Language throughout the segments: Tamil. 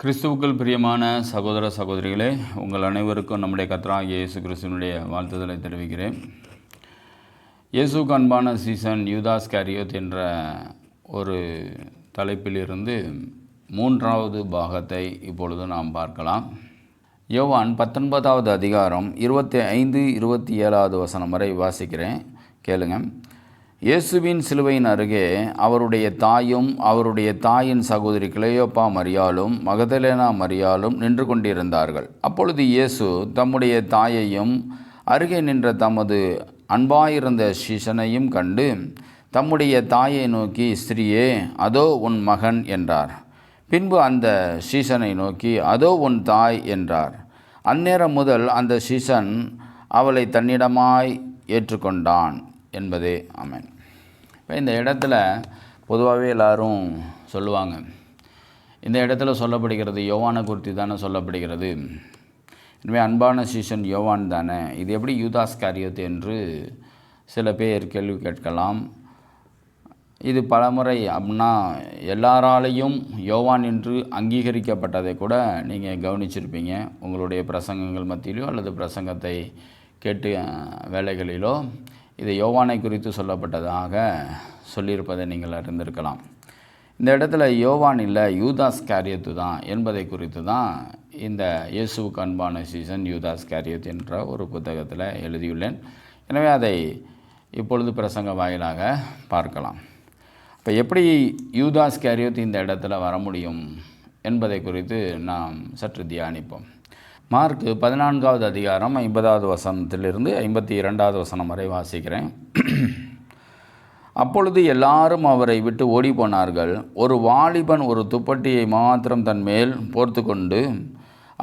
கிறிஸ்துவுக்குள் பிரியமான சகோதர சகோதரிகளே, உங்கள் அனைவருக்கும் நம்முடைய கர்த்தராகிய இயேசு கிறிஸ்துவினுடைய வாழ்த்துதலை தெரிவிக்கிறேன். இயேசுவுக்கு அன்பான சீசன் யூதாஸ் ஸ்காரியோத் என்ற ஒரு தலைப்பிலிருந்து மூன்றாவது பாகத்தை இப்பொழுது நாம் பார்க்கலாம். யோவான் 19வது அதிகாரம் 25-27வது வசனம் வரை வாசிக்கிறேன், கேளுங்க. இயேசுவின் சிலுவையின் அருகே அவருடைய தாயும் அவருடைய தாயின் சகோதரி கிளையோப்பா மரியாளும் மகதலேனா மரியாளும் நின்று கொண்டிருந்தார்கள். அப்பொழுது இயேசு தம்முடைய தாயையும் அருகே நின்ற தமது அன்பாயிருந்த சீஷனையும் கண்டு தம்முடைய தாயை நோக்கி, ஸ்திரியே, அதோ உன் மகன் என்றார். பின்பு அந்த சீஷனை நோக்கி, அதோ உன் தாய் என்றார். அந்நேரம் முதல் அந்த சீஷன் அவளை தன்னிடமாய் ஏற்றுக்கொண்டான் என்பதே. ஆமென். இப்போ இந்த இடத்துல பொதுவாகவே எல்லாரும் சொல்லுவாங்க, இந்த இடத்துல சொல்லப்படுகிறது யோவானை குறித்து தானே சொல்லப்படுகிறது, எனவே அன்பான சீஷன் யோவான் தானே, இது எப்படி யூதாஸ் ஸ்காரியோத் என்று சில பேர் கேள்வி கேட்கலாம். இது பலமுறை அப்படின்னா எல்லாராலையும் யோவான் என்று அங்கீகரிக்கப்பட்டதை கூட நீங்கள் கவனிச்சிருப்பீங்க. உங்களுடைய பிரசங்கங்கள் மத்தியிலோ அல்லது பிரசங்கத்தை கேட்டு வேலைகளிலோ இது யோவானை குறித்து சொல்லப்பட்டதாக சொல்லியிருப்பதை நீங்கள் அறிந்திருக்கலாம். இந்த இடத்துல யோவான் இல்லை, யூதாஸ் ஸ்காரியோத் தான் என்பதை குறித்து தான் இந்த இயேசுவுக்கு அன்பான சீசன் யூதாஸ் ஸ்காரியோத் என்ற ஒரு புத்தகத்தில் எழுதியுள்ளேன். எனவே அதை இப்பொழுது பிரசங்க வாயிலாக பார்க்கலாம். இப்போ எப்படி யூதாஸ் ஸ்காரியோத் இந்த இடத்துல வர முடியும் என்பதை குறித்து நாம் சற்று தியானிப்போம். மார்க் 14வது அதிகாரம் 50வது வசனத்திலிருந்து 52வது வசனம் வரை வாசிக்கிறேன். அப்பொழுது எல்லாரும் அவரை விட்டு ஓடி போனார்கள். ஒரு வாலிபன் ஒரு துப்பட்டியை மாத்திரம் தன் மேல் போர்த்து கொண்டு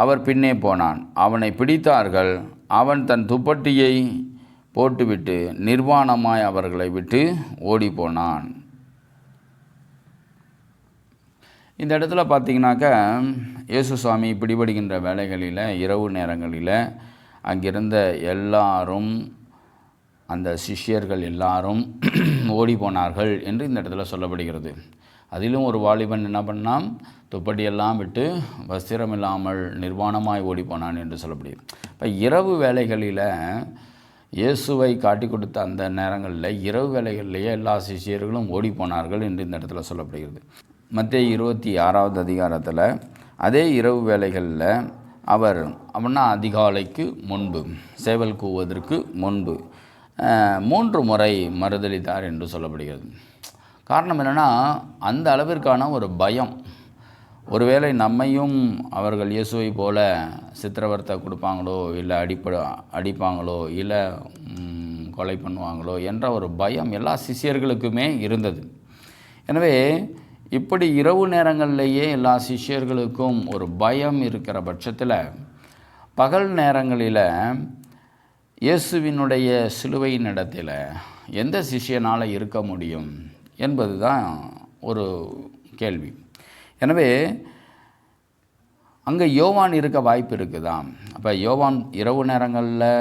அவர் பின்னே போனான். அவனை பிடித்தார்கள். அவன் தன் துப்பட்டியை போட்டுவிட்டு நிர்வாணமாய் அவர்களை விட்டு ஓடி போனான். இந்த இடத்துல பார்த்திங்கனாக்கா இயேசு சுவாமி பிடிபடுகின்ற வேளைகளில் இரவு நேரங்களில் அங்கிருந்த எல்லாரும், அந்த சிஷ்யர்கள் எல்லாரும் ஓடி போனார்கள் என்று இந்த இடத்துல சொல்லப்படுகிறது. அதிலும் ஒரு வாலிபன் என்ன பண்ணான், துப்பட்டியெல்லாம் விட்டு வஸ்திரம் இல்லாமல் நிர்வாணமாய் ஓடி போனான் என்று சொல்லப்படுகிறது. இப்போ இரவு வேளைகளில் இயேசுவை காட்டி கொடுத்த அந்த நேரங்களில் இரவு வேளைகளிலேயே எல்லா சிஷ்யர்களும் ஓடி போனார்கள் என்று இந்த இடத்துல சொல்லப்படுகிறது. மத்தேயு 26வது அதிகாரத்தில் அதே இரவு வேளைகளில் அவர் அப்படின்னா அதிகாலைக்கு முன்பு, சேவல் கூவதற்கு முன்பு 3 முறை மறுதலித்தார் என்று சொல்லப்படுகிறது. காரணம் என்னென்னா, அந்த அளவிற்கான ஒரு பயம். ஒருவேளை நம்மையும் அவர்கள் இயேசுவை போல சித்திரவர்த்தை கொடுப்பாங்களோ, இல்லை அடிப்பாங்களோ, இல்லை கொலை பண்ணுவாங்களோ என்ற ஒரு பயம் எல்லா சிஷ்யர்களுக்குமே இருந்தது. எனவே இப்படி இரவு நேரங்களிலேயே எல்லா சிஷ்யர்களுக்கும் ஒரு பயம் இருக்கிற பட்சத்தில் பகல் நேரங்களில் இயேசுவினுடைய சிலுவையின் இடத்தில் எந்த சிஷ்யனால் இருக்க முடியும் என்பது தான் ஒரு கேள்வி. எனவே அங்கே யோவான் இருக்க வாய்ப்பு இருக்குதான். அப்போ யோவான் இரவு நேரங்களில்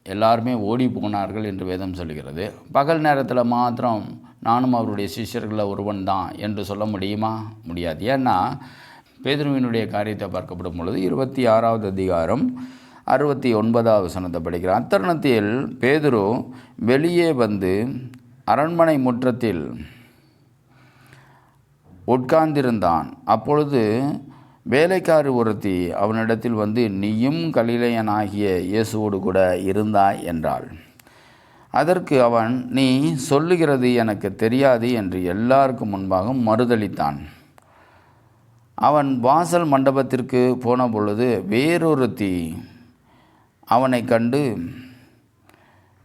எல்லாருமே ஓடி போனார்கள் என்று வேதம் சொல்கிறது. பகல் நேரத்தில் மாத்திரம் நானும் அவருடைய சிஷ்யர்களில் ஒருவன் தான் என்று சொல்ல முடியுமா? முடியாது. ஏன்னா பேதுருவினுடைய காரியத்தை பார்க்கப்படும் பொழுது 26வது அதிகாரம் 69வது வசனத்தை படிக்கிறேன். அத்தருணத்தில் பேதுரு வெளியே வந்து அரண்மனை முற்றத்தில் உட்கார்ந்திருந்தான். அப்பொழுது வேலைக்காரி ஒருத்தி அவனிடத்தில் வந்து, நீயும் கலிலேயனாகிய இயேசுவோடு கூட இருந்தாய் என்றாள். அதற்கு அவன், நீ சொல்லுகிறது எனக்கு தெரியாது என்று எல்லாருக்கும் முன்பாக மறுதலித்தான். அவன் வாசல் மண்டபத்திற்கு போன பொழுது வேறொருத்தி அவனை கண்டு,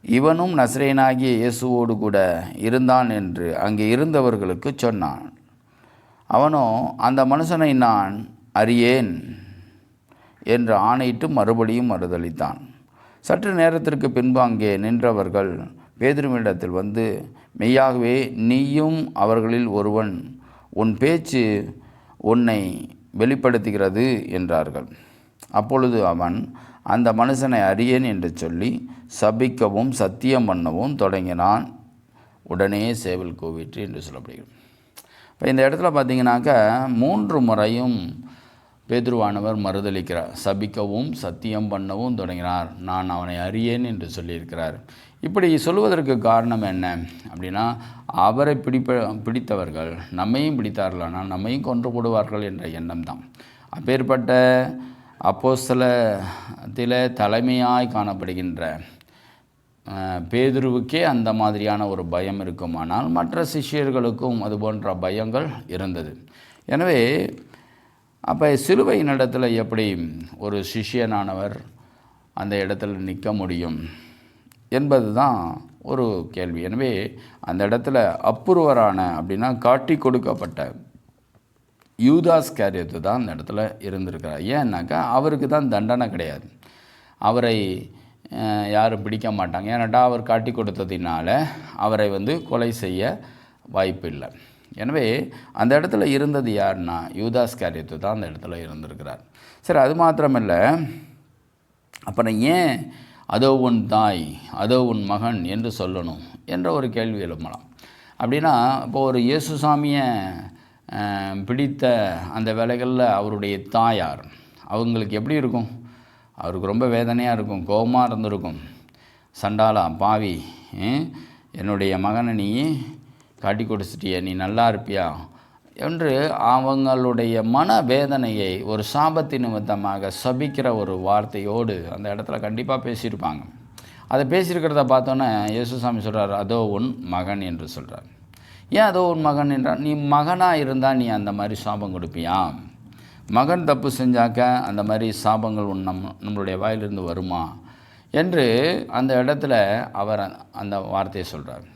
இவனும் நசரேயனாகிய இயேசுவோடு கூட இருந்தான் என்று அங்கே இருந்தவர்களுக்கு சொன்னான். அவனோ, அந்த மனுஷனை நான் அறியேன் என்று ஆணையிட்டு மறுபடியும் மறுதலித்தான். சற்று நேரத்திற்கு பின்பு அங்கே நின்றவர்கள் பேதுருவினிடத்தில் வந்து, மெய்யாகவே நீயும் அவர்களில் ஒருவன், உன் பேச்சு உன்னை வெளிப்படுத்துகிறது என்றார்கள். அப்பொழுது அவன் அந்த மனுஷனை அறியேன் என்று சொல்லி சபிக்கவும் சத்தியம் பண்ணவும் தொடங்கினான். உடனே சேவல் கூவிற்று என்று சொல்லப்படுகிறது. இப்போ இந்த இடத்துல பார்த்திங்கனாக்கா 3 முறையும் பேதுருவானவர் மறுதளிக்கிறார், சபிக்கவும் சத்தியம் பண்ணவும் தொடங்கினார், நான் அவனை அறியேன் என்று சொல்லியிருக்கிறார். இப்படி சொல்வதற்கு காரணம் என்ன அப்படின்னா, அவரை பிடித்தவர்கள் நம்மையும் பிடித்தார்களானால் நம்மையும் கொன்று போடுவார்கள் என்ற எண்ணம் தான். அப்பேற்பட்ட அப்போஸ்தலத்திலே தலைமையாய் காணப்படுகின்ற பேதுருவுக்கே அந்த மாதிரியான ஒரு பயம் இருக்குமானால் மற்ற சிஷ்யர்களுக்கும் அது போன்ற பயங்கள் இருந்தது. எனவே அப்போ சிலுவையின் இடத்துல எப்படி ஒரு சிஷ்யனானவர் அந்த இடத்துல நிற்க முடியும் என்பது தான் ஒரு கேள்வி. எனவே அந்த இடத்துல அப்புருவரான அப்படின்னா காட்டி கொடுக்கப்பட்ட யூதாஸ் காரியத்து தான் அந்த இடத்துல இருந்திருக்கிறார். ஏன்னாக்கா அவருக்கு தான் தண்டனை கிடையாது, அவரை யாரும் பிடிக்க மாட்டாங்க. ஏன்னாட்டா அவர் காட்டி கொடுத்ததினால அவரை கொலை செய்ய வாய்ப்பு இல்லை. எனவே அந்த இடத்துல இருந்தது யாருன்னா யூதாஸ் காரியத்து தான் அந்த இடத்துல இருந்திருக்கிறார். சரி, அது மாத்திரமில்லை, அப்புறம் ஏன் அதோ உன் தாய் அதோ உன் மகன் என்று சொல்லணும் என்ற ஒரு கேள்வி எழுப்பலாம். அப்படின்னா இப்போது ஒரு இயேசுசாமியை பிடித்த அந்த வேலைகளில் அவருடைய தாயார் அவங்களுக்கு எப்படி இருக்கும்? அவருக்கு ரொம்ப வேதனையாக இருக்கும், கோபமாக இருந்திருக்கும். சண்டாளா, பாவி, என்னுடைய மகனை நீ காட்டி கொடுத்துட்டிய, நீ நல்லா இருப்பியா என்று அவங்களுடைய மன வேதனையை ஒரு சாபத்தின் நிமித்தமாக சபிக்கிற ஒரு வார்த்தையோடு அந்த இடத்துல கண்டிப்பாக பேசியிருப்பாங்க. அதை பேசியிருக்கிறத பார்த்தோன்னே இயேசுசாமி சொல்கிறார், அதோ உன் மகன் என்று சொல்கிறார். ஏன் அதோ உன் மகன் என்றால், நீ மகனாக இருந்தால் நீ அந்த மாதிரி சாபம் கொடுப்பியா? மகன் தப்பு செஞ்சாக்க அந்த மாதிரி சாபங்கள் நம்மளுடைய வாயிலிருந்து வருமா என்று அந்த இடத்துல அவர் அந்த வார்த்தையை சொல்கிறார்.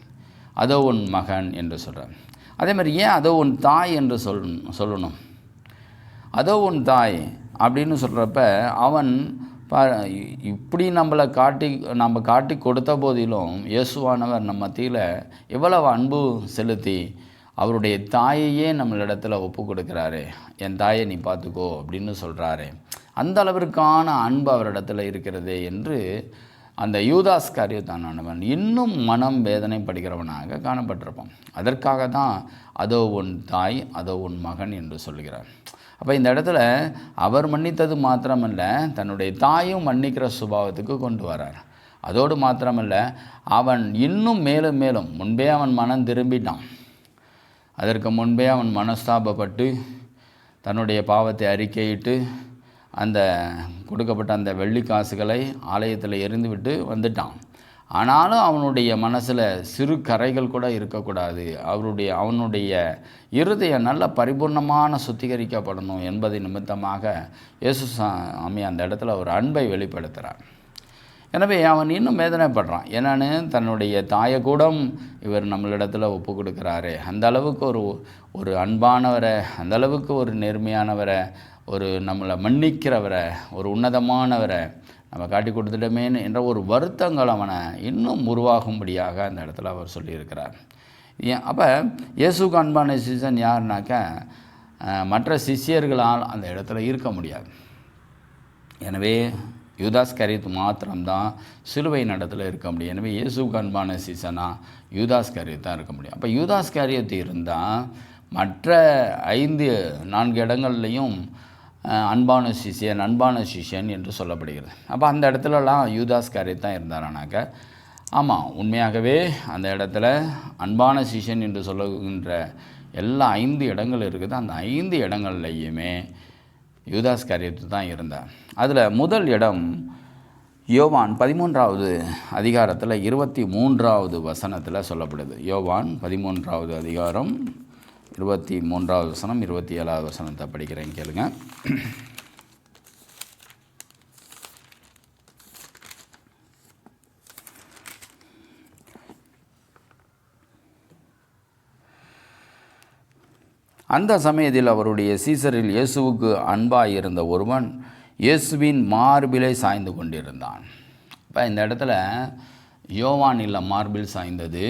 அதோ உன் மகன் என்று சொல்கிறார். அதே மாதிரி ஏன் அதோ உன் தாய் என்று சொல்லணும்? அதோ உன் தாய் அப்படின்னு சொல்கிறப்ப அவன் இப்படி நம்ம காட்டி கொடுத்த போதிலும் இயேசுவானவர் நம்ம மத்தியில் எவ்வளவு அன்பு செலுத்தி அவருடைய தாயையே நம்மளிடத்தில் ஒப்பு கொடுக்குறாரு. என் தாயை நீ பார்த்துக்கோ அப்படின்னு சொல்கிறாரு. அந்த அளவிற்கான அன்பு அவரிடத்தில் இருக்கிறது என்று அந்த யூதாஸ் காரியத்தானவன் இன்னும் மனம் வேதனைப்படுகிறவனாக காணப்பட்டிருப்பான். அதற்காக தான் அதோ உன் தாய் அதோ உன் மகன் என்று சொல்கிறார். அப்போ இந்த இடத்துல அவர் மன்னித்தது மாத்திரமல்ல, தன்னுடைய தாயும் மன்னிக்கிற சுபாவத்துக்கு கொண்டு வரார். அதோடு மாத்திரமல்ல, அவன் இன்னும் மேலும் மேலும் முன்பே அவன் மனம் திரும்பிட்டான். அதற்கு முன்பே அவன் மனஸ்தாபப்பட்டு தன்னுடைய பாவத்தை அறிக்கையிட்டு அந்த கொடுக்கப்பட்ட அந்த வெள்ளி காசுகளை ஆலயத்தில் எறிந்துவிட்டு வந்துட்டான். ஆனாலும் அவனுடைய மனசில் சிறு கரைகள் கூட இருக்கக்கூடாது. அவனுடைய இருதயம் நல்ல பரிபூர்ணமான சுத்திகரிக்கப்படணும் என்பதை நிமித்தமாக இயேசுசாமி அந்த இடத்துல ஒரு அன்பை வெளிப்படுத்துகிறார். எனவே அவன் இன்னும் வேதனைப்படுறான். என்னன்னு, தன்னுடைய தாயை கூட இவர் நம்மளிடத்தில் ஒப்பு கொடுக்குறாரு. அந்த அளவுக்கு ஒரு அன்பானவரை, அந்த அளவுக்கு ஒரு நேர்மையானவரை, ஒரு நம்மளை மன்னிக்கிறவரை, ஒரு உன்னதமானவரை நம்ம காட்டி கொடுத்துட்டோமேன்னு என்ற ஒரு வருத்தங்கள் அவனை இன்னும் உருவாகும்படியாக அந்த இடத்துல அவர் சொல்லியிருக்கிறார். அப்போ இயேசுக்கு அன்பான சிஷ்யன் யாருனாக்கா மற்ற சிஷ்யர்களால் அந்த இடத்துல இருக்க முடியாது. எனவே யூதாஸ் காரியத்து மாத்திரம்தான் சிலுவையின் இடத்துல இருக்க முடியும். எனவே இயேசுக்கு அன்பான சீசனாக யூதாஸ் காரியத்து தான் இருக்க முடியும். அப்போ யூதாஸ் காரியத்து இருந்தால் மற்ற 4 இடங்கள்லையும் அன்பான சிஷ்யன் என்று சொல்லப்படுகிறது. அப்போ அந்த இடத்துலலாம் யூதாஸ் காரியத்து தான் இருந்தாரானாக்க, ஆமாம், உண்மையாகவே அந்த இடத்துல அன்பான சிஷ்யன் என்று சொல்லுகின்ற எல்லா 5 இடங்கள் இருக்குது. அந்த 5 இடங்கள்லையுமே யூதாஸ் காரியத்து தான் இருந்தார். அதில் முதல் இடம் யோவான் 13வது அதிகாரத்தில் 23வது வசனத்தில் சொல்லப்படுது. யோவான் 13வது அதிகாரம் 23வது வசனம் 27வது வசனத்தை படிக்கிறேன், கேளுங்க. அந்த சமயத்தில் அவருடைய சீசரில் இயேசுவுக்கு அன்பாயிருந்த ஒருவன் இயேசுவின் மார்பிலை சாய்ந்து கொண்டிருந்தான். இப்போ இந்த இடத்துல யோவான் இல்லை மார்பில் சாய்ந்தது,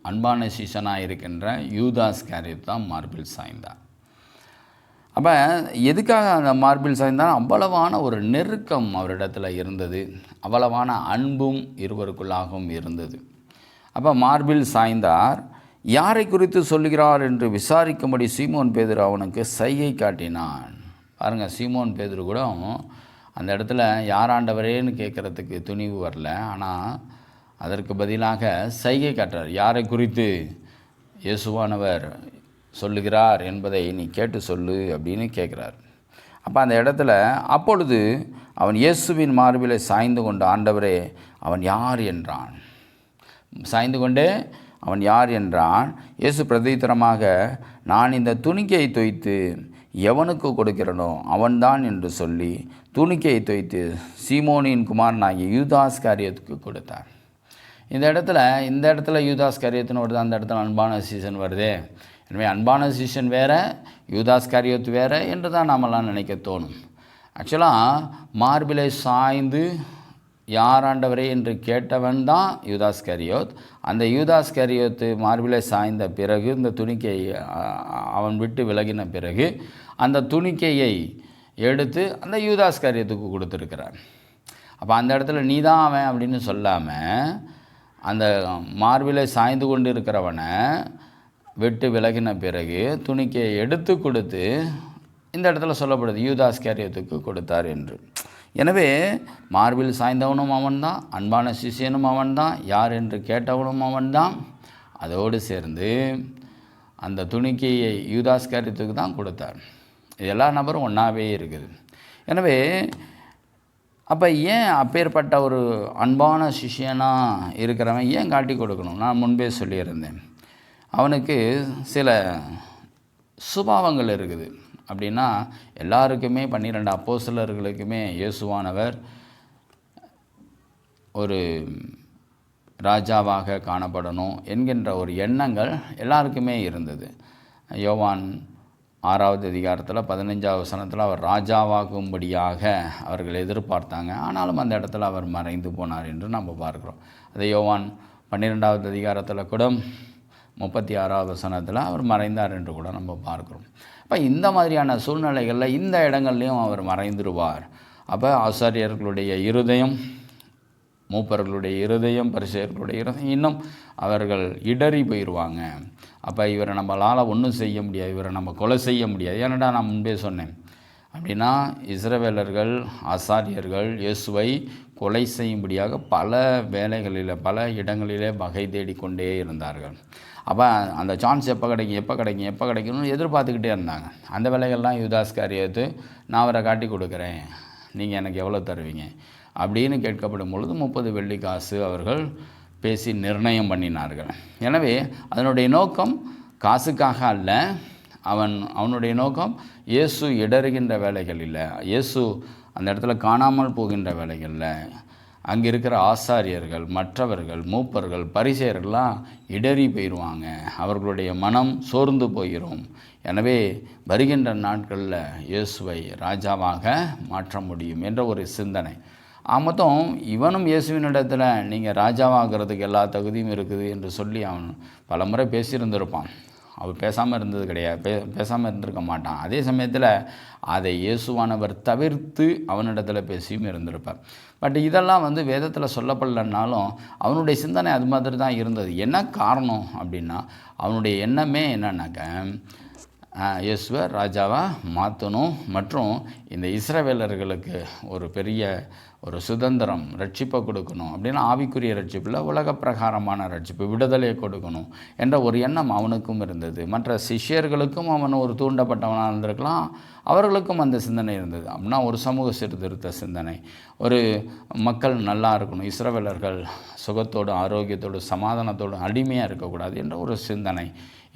அன்பான சீசனாக இருக்கின்ற யூதாஸ் காரியத்து தான் மார்பில் சாய்ந்தான். அப்போ எதுக்காக அந்த மார்பில் சாய்ந்தான்? அவ்வளவான ஒரு நெருக்கம் அவரிடத்தில் இருந்தது, அவ்வளவான அன்பும் இருவருக்குள்ளாகவும் இருந்தது. அப்போ மார்பில் சாய்ந்தார். யாரை குறித்து சொல்லுகிறார் என்று விசாரிக்கும்படி சீமோன் பேதுரு அவனுக்கு சைகை காட்டினான். பாருங்கள், சீமோன் பேதுரு கூட அந்த இடத்துல யார் ஆண்டவரேன்னு கேட்குறதுக்கு துணிவு வரல. ஆனால் அதற்கு பதிலாக சைகை காட்டுறார். யாரை குறித்து இயேசுவானவர் சொல்லுகிறார் என்பதை நீ கேட்டு சொல்லு அப்படின்னு கேட்குறார். அப்போ அந்த இடத்துல அப்பொழுது அவன் இயேசுவின் மார்பிலை சாய்ந்து கொண்டு, ஆண்டவரே அவன் யார் என்றான். சாய்ந்து கொண்டே அவன் யார் என்றான். இயேசு பிரதித்திரமாக, நான் இந்த துணிக்கையை தோய்த்து எவனுக்கு கொடுக்கிறனோ அவன்தான் என்று சொல்லி துணிக்கையை தோய்த்து சீமோனின் குமாரனாகிய யூதாஸ் காரியத்துக்கு கொடுத்தார். இந்த இடத்துல யூதாஸ் காரியத்துன்னு வருது, அந்த இடத்துல அன்பான சீசன் வருதே. எனவே அன்பான சீசன் வேறு, யூதாஸ் காரியத்து வேறு என்று தான் நாமெல்லாம் நினைக்க தோணும். ஆக்சுவலாக மார்பிலை சாய்ந்து யார் ஆண்டவரே என்று கேட்டவன் தான் யூதாஸ் காரியோத். அந்த யூதாஸ் காரியோத்து மார்பிலை சாய்ந்த பிறகு, இந்த துணிக்கையை அவன் விட்டு விலகின பிறகு அந்த துணிக்கையை எடுத்து அந்த யூதாஸ் காரியத்துக்கு கொடுத்துருக்கிறார். அப்போ அந்த இடத்துல நீ தான் அவன் அப்படின்னு சொல்லாமல், அந்த மார்பிலை சாய்ந்து கொண்டு இருக்கிறவனை விட்டு விலகின பிறகு துணிக்கையை எடுத்து கொடுத்து இந்த இடத்துல சொல்லப்படுது யூதாஸ் காரியத்துக்கு கொடுத்தார் என்று. எனவே மார்பில் சாய்ந்தவனும் அவன்தான், அன்பான சிஷியனும் அவன்தான், யார் என்று கேட்டவனும் அவன்தான். அதோடு சேர்ந்து அந்த துணிக்கையை யூதாஸ் காரியத்துக்கு தான் கொடுத்தார். இது எல்லா நபரும் ஒன்றாவே இருக்குது. எனவே அப்போ ஏன் அப்பேற்பட்ட ஒரு அன்பான சிஷியனாக இருக்கிறவன் ஏன் காட்டி கொடுக்கணும்? நான் முன்பே சொல்லியிருந்தேன், அவனுக்கு சில சுபாவங்கள் இருக்குது. அப்படின்னா எல்லாருக்குமே 12 அப்போஸ்தலர்களுக்குமே இயேசுவானவர் ஒரு ராஜாவாக காணப்படணும் என்கின்ற ஒரு எண்ணங்கள் எல்லாருக்குமே இருந்தது. யோவான் 6வது அதிகாரத்தில் 15வது வசனத்தில் அவர் ராஜாவாகும்படியாக அவர்கள் எதிர்பார்த்தாங்க. ஆனாலும் அந்த இடத்துல அவர் மறைந்து போனார் என்று நம்ம பார்க்குறோம். அதே யோவான் 12வது அதிகாரத்தில் கூட 36வது வசனத்தில் அவர் மறைந்தார் என்று கூட நம்ம பார்க்குறோம். அப்போ இந்த மாதிரியான சூழ்நிலைகளில் இந்த இடங்கள்லையும் அவர் மறைந்துடுவார். அப்போ ஆசாரியர்களுடைய இருதயம், மூப்பர்களுடைய இருதயம், பரிசேயர்களுடைய இருதயம் இன்னும் அவர்கள் இடறி போயிடுவாங்க. அப்போ இவரை நம்மளால் ஒன்றும் செய்ய முடியாது, இவரை நம்ம கொலை செய்ய முடியாது. ஏன்னடா நான் முன்பே சொன்னேன், அப்படின்னா இஸ்ரவேலர்கள் ஆசாரியர்கள் இயேசுவை கொலை செய்யும்படியாக பல வேலைகளில் பல இடங்களிலே வகை தேடிக்கொண்டே இருந்தார்கள். அப்போ அந்த சான்ஸ் எப்போ கிடைக்கும்னு எதிர்பார்த்துக்கிட்டே இருந்தாங்க. அந்த வேலைகள்லாம் யூதாஸ் காரியத்து, நான் அவரை காட்டி கொடுக்குறேன், நீங்கள் எனக்கு எவ்வளோ தருவீங்க அப்படின்னு கேட்கப்படும் பொழுது 30 வெள்ளி காசு அவர்கள் பேசி நிர்ணயம் பண்ணினார்கள். எனவே அதனுடைய நோக்கம் காசுக்காக அல்ல, அவனுடைய நோக்கம் இயேசு இடறுகின்ற வேலைகள் இல்லை, இயேசு அந்த இடத்துல காணாமல் போகின்ற வேலைகளில் அங்கே இருக்கிற ஆசாரியர்கள், மற்றவர்கள், மூப்பர்கள், பரிசேயர்கள்லாம் இடறி போயிடுவாங்க, அவர்களுடைய மனம் சோர்ந்து போயிடும். எனவே வருகின்ற நாட்களில் இயேசுவை ராஜாவாக மாற்ற முடியும் என்ற ஒரு சிந்தனை. மொத்தம் இவனும் இயேசுவினிடத்தில் நீங்கள் ராஜாவாகிறதுக்கு எல்லா தகுதியும் இருக்குது என்று சொல்லி அவன் பல முறை பேசியிருந்திருப்பான். அவர் பேசாமல் இருந்தது கிடையாது, பேசாமல் இருந்திருக்க மாட்டான். அதே சமயத்தில் அதை இயேசுவானவர் தவிர்த்து அவனிடத்தில் பேசியும் இருந்திருப்பார். பட் இதெல்லாம் வேதத்தில் சொல்லப்படலைன்னாலும் அவனுடைய சிந்தனை அது மாதிரி தான் இருந்தது. என்ன காரணம் அப்படின்னா, அவனுடைய எண்ணமே என்னன்னாக்க இயேசுவை ராஜாவாக மாற்றணும் மற்றும் இந்த இஸ்ரவேலர்களுக்கு ஒரு பெரிய ஒரு சுதந்திரம், ரட்சிப்பை கொடுக்கணும் அப்படின்னா, ஆவிக்குரிய ரட்சிப்பில் உலக பிரகாரமான ரட்சிப்பு, விடுதலையை கொடுக்கணும் என்ற ஒரு எண்ணம் அவனுக்கும் இருந்தது. மற்ற சிஷ்யர்களுக்கும் அவன் ஒரு தூண்டப்பட்டவனாக இருந்திருக்கலாம், அவர்களுக்கும் அந்த சிந்தனை இருந்தது. அப்படின்னா ஒரு சமூக சீர்திருத்த சிந்தனை, ஒரு மக்கள் நல்லா இருக்கணும், இஸ்ரவேலர்கள் சுகத்தோடு ஆரோக்கியத்தோடு சமாதானத்தோடு அடிமையாக இருக்கக்கூடாது என்ற ஒரு சிந்தனை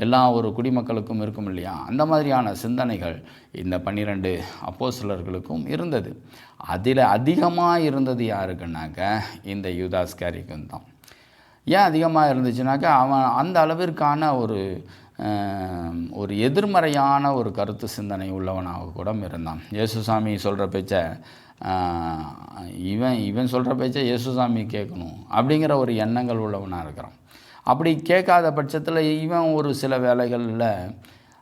எல்லா ஒரு குடிமக்களுக்கும் இருக்கும் இல்லையா. அந்த மாதிரியான சிந்தனைகள் இந்த 12 அப்போஸ்தலர்களுக்கும் இருந்தது. அதில் அதிகமாக இருந்தது யாருக்குன்னாக்க இந்த யூதாஸ் காரியக்கும் தான். ஏன் அதிகமாக இருந்துச்சுனாக்கா, அவன் அந்த அளவிற்கான ஒரு எதிர்மறையான ஒரு கருத்து சிந்தனை உள்ளவனாக கூட இருந்தான். இயேசுசாமி சொல்கிற பேச்சை இவன் சொல்கிற பேச்சை இயேசுசாமி கேட்கணும் அப்படிங்கிற ஒரு எண்ணங்கள் உள்ளவனாக இருக்கிறான். அப்படி கேட்காத பட்சத்தில் இவன் ஒரு சில வேலைகளில்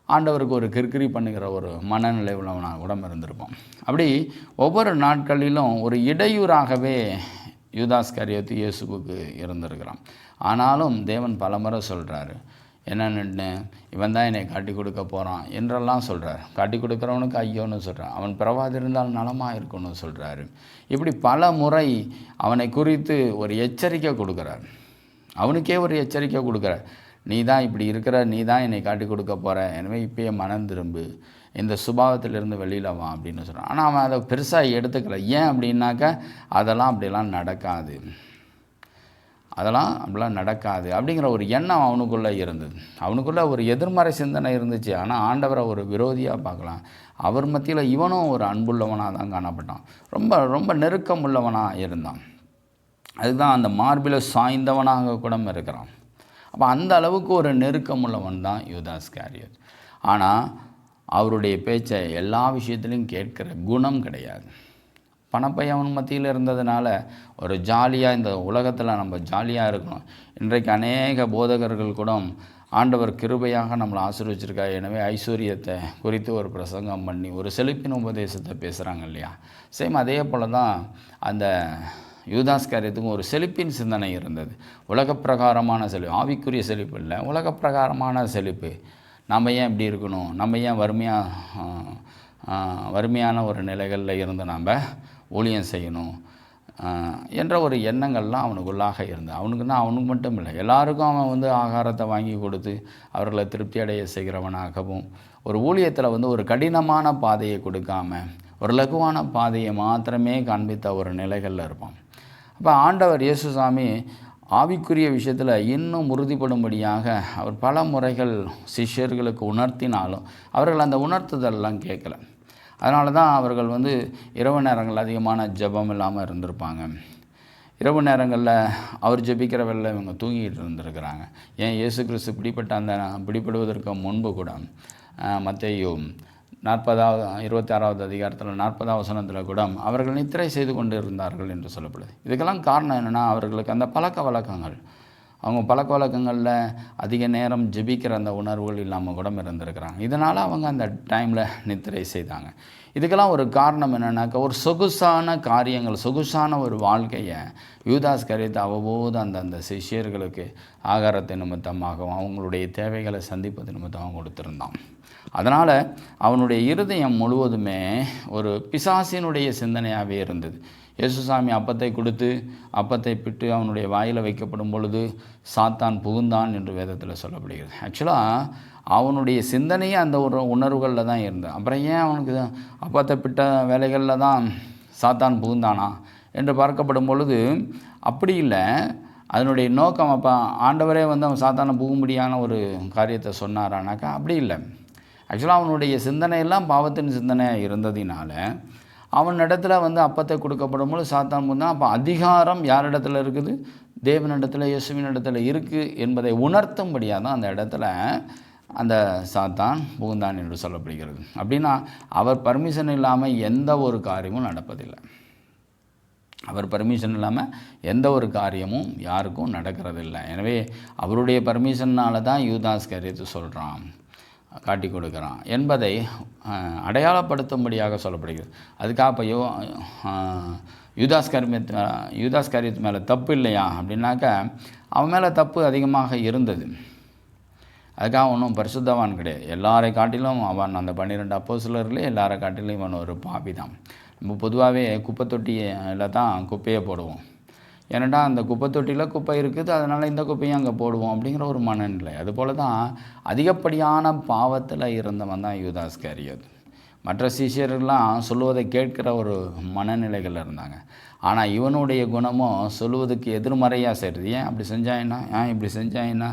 ஆண்டவருக்கு ஒரு கிறுக்கிறி பண்ணுகிற ஒரு மனநிலை உள்ளவனாக கூட இருந்திருப்பான். அப்படி ஒவ்வொரு நாட்களிலும் ஒரு இடையூறாகவே யூதாஸ் காரியத்து இயேசுவுக்கு இருந்திருக்கிறான். ஆனாலும் தேவன் பலமுறை சொல்கிறாரு, என்னன்னு, இவன் தான் என்னை காட்டி கொடுக்க போகிறான் என்றெல்லாம் சொல்கிறார். காட்டி கொடுக்குறவனுக்கு ஐயோன்னு சொல்கிறார். அவன் பிறவாதிருந்தால் நலமாக இருக்குன்னு சொல்கிறாரு. இப்படி பல முறை அவனை குறித்து ஒரு எச்சரிக்கை கொடுக்குறார். அவனுக்கே ஒரு எச்சரிக்கை கொடுக்குறார். நீ தான் இப்படி இருக்கிற, நீ தான் என்னை காட்டி கொடுக்க போகிற, எனவே இப்பயே மனம் திரும்பு, இந்த சுபாவத்திலிருந்து வெளியில் வா அப்படின்னு சொல்கிறான். ஆனால் அவன் அதை பெருசாக எடுத்துக்கல. ஏன் அப்படின்னாக்கா அதெல்லாம் அப்படிலாம் நடக்காது, அப்படிலாம் நடக்காது அப்படிங்கிற ஒரு எண்ணம் அவனுக்குள்ளே இருந்தது. அவனுக்குள்ளே ஒரு எதிர்மறை சிந்தனை இருந்துச்சு. ஆனால் ஆண்டவரை ஒரு விரோதியாக பார்க்கலாம். அவர் மத்தியில் இவனும் ஒரு அன்புள்ளவனாக தான் காணப்பட்டான். ரொம்ப ரொம்ப நெருக்கம் உள்ளவனாக இருந்தான். அதுதான் அந்த மார்பில் சாய்ந்தவனாக கூட இருக்கிறான். அப்போ அந்த அளவுக்கு ஒரு நெருக்கம் உள்ளவன் தான் யூதாஸ் இஸ்காரியோத். ஆனால் அவருடைய பேச்சை எல்லா விஷயத்துலையும் கேட்கிற குணம் கிடையாது. பணப்பை அவன் மத்தியில் இருந்ததுனால ஒரு ஜாலியாக, இந்த உலகத்தில் நம்ம ஜாலியாக இருக்கணும். இன்றைக்கு அநேக போதகர்கள் கூட ஆண்டவர் கிருபையாக நம்மளை ஆசீர்வச்சிருக்கார், எனவே ஐஸ்வர்யத்தை குறித்து ஒரு பிரசங்கம் பண்ணி ஒரு செழிப்பின் உபதேசத்தை பேசுகிறாங்க இல்லையா. சேம் அதே போல் தான் அந்த யூதாஸ் இஸ்காரியோத்துக்கும் ஒரு செழிப்பின் சிந்தனை இருந்தது. உலகப்பிரகாரமான செழிப்பு, ஆவிக்குரிய செழிப்பு இல்லை, உலகப்பிரகாரமான செழிப்பு. நம்ம ஏன் இப்படி இருக்கணும், நம்ம ஏன் வறுமையான ஒரு நிலைகளில் இருந்து நம்ம ஊழியம் செய்யணும் என்ற ஒரு எண்ணங்கள்லாம் அவனுக்குள்ளாக இருந்தது. அவனுக்கு மட்டும் இல்லை, எல்லாருக்கும் அவன் ஆகாரத்தை வாங்கி கொடுத்து அவர்களை திருப்தி அடைய செய்கிறவனாகவும், ஒரு ஊழியத்தில் ஒரு கடினமான பாதையை கொடுக்காம ஒரு லகுவான பாதையை மாத்திரமே காண்பித்த ஒரு நிலைகளில் இருப்பான். அப்போ ஆண்டவர் இயேசுசாமி ஆவிக்குரிய விஷயத்தில் இன்னும் உறுதிப்படும்படியாக அவர் பல முறைகள் சிஷ்யர்களுக்கு உணர்த்தினாலும் அவர்கள் அந்த உணர்த்துதல்லாம் கேட்கல. அதனால தான் அவர்கள் இரவு நேரங்கள் அதிகமான ஜெபம் இல்லாமல் இருந்திருப்பாங்க. இரவு நேரங்களில் அவர் ஜெபிக்கிற வேளையில் இவங்க தூங்கிட்டு இருந்திருக்கிறாங்க. ஏன் இயேசு கிறிஸ்து பிடிபடுவதற்கு முன்பு கூட மத்தேயு 26வது அதிகாரத்தில் 40வது வசனத்தில் கூட அவர்கள் நித்திரை செய்து கொண்டு இருந்தார்கள் என்று சொல்லப்படுது. இதுக்கெல்லாம் காரணம் என்னென்னா, அவர்களுக்கு அந்த பழக்க வழக்கங்கள், அவங்க பழக்க வழக்கங்களில் அதிக நேரம் ஜெபிக்கிற அந்த உணர்வுகள் இல்லாமல் கூட இருந்திருக்கிறாங்க. இதனால் அவங்க அந்த டைமில் நித்திரை செய்தாங்க. இதுக்கெல்லாம் ஒரு காரணம் என்னென்னாக்கா, ஒரு சொகுசான காரியங்கள், சொகுசான ஒரு வாழ்க்கையை யூதாஸ் இஸ்காரியோத் அவ்வப்போது அந்த சிஷ்யர்களுக்கு ஆகாரத்தை நிமித்தமாகவும் அவங்களுடைய தேவைகளை சந்திப்பது நிமித்தமாக கொடுத்துருந்தான். அதனால் அவனுடைய இருதயம் முழுவதுமே ஒரு பிசாசினுடைய சிந்தனையாகவே இருந்தது. இயேசுசாமி அப்பத்தை கொடுத்து அப்பத்தை பிட்டு அவனுடைய வாயில் வைக்கப்படும் பொழுது சாத்தான் புகுந்தான் என்று வேதத்தில் சொல்லப்படுகிறது. ஆக்சுவலாக அவனுடைய சிந்தனையே அந்த ஒரு உணர்வுகளில் தான் இருந்தது. அப்புறம் ஏன் அவனுக்கு அப்பத்தை பிட்ட வேலைகளில் தான் சாத்தான் புகுந்தானா என்று பார்க்கப்படும் பொழுது அப்படி இல்லை. அதனுடைய நோக்கம், அப்போ ஆண்டவரே அவன் சாத்தானை புகும்படியான ஒரு காரியத்தை சொன்னாரானாக்கா அப்படி இல்லை. ஆக்சுவலாக அவனுடைய சிந்தனையெல்லாம் பாவத்தின் சிந்தனையாக இருந்ததினால அவனிடத்தில் அப்பத்தை கொடுக்கப்படும் போது சாத்தான் புகுந்தான். அப்போ அதிகாரம் யாரிடத்துல இருக்குது? தேவனிடத்தில், இயேசுவின் இடத்துல இருக்குது என்பதை உணர்த்தும்படியாக தான் அந்த இடத்துல அந்த சாத்தான் புகுந்தான் என்று சொல்லப்படுகிறது. அப்படின்னா அவர் பர்மிஷன் இல்லாமல் எந்த ஒரு காரியமும் நடப்பதில்லை. அவர் பர்மிஷன் இல்லாமல் எந்த ஒரு காரியமும் யாருக்கும் நடக்கிறதில்லை. எனவே அவருடைய பர்மிஷனால் தான் யூதாஸ் இஸ்காரியோத் சொல்கிறான், காட்டி கொடுக்குறான் என்பதை அடையாளப்படுத்தும்படியாக சொல்லப்படுகிறது. அதுக்காக இப்போ யூதாஸ் இஸ்காரியோத் மேலே தப்பு இல்லையா அப்படின்னாக்கா, அவன் மேலே தப்பு அதிகமாக இருந்தது. அதுக்காக ஒன்றும் பரிசுத்தவான் கிடையாது. எல்லாரை காட்டிலும் அவன் அந்த 12 அப்போஸ்தலர்களே எல்லாரை காட்டிலும் இவன் ஒரு பாவி தான். நம்ம பொதுவாகவே குப்பை தொட்டியில் தான் குப்பையை போடுவோம். ஏன்னாடா அந்த குப்பை தொட்டியில் குப்பை இருக்குது, அதனால் இந்த குப்பையும் அங்கே போடுவோம் அப்படிங்கிற ஒரு மனநிலை. அதுபோல் தான் அதிகப்படியான பாவத்தில் இருந்தவன் தான் யூதாஸ் இஸ்காரியோத். மற்ற சிஷ்யர்கள்லாம் சொல்லுவதை கேட்கிற ஒரு மனநிலைகள் இருந்தாங்க. ஆனால் இவனுடைய குணமும் சொல்லுவதுக்கு எதிர்மறையாக செய்கிறது. ஏன் அப்படி செஞ்சாயின்னா, இப்படி செஞ்சாயின்னா,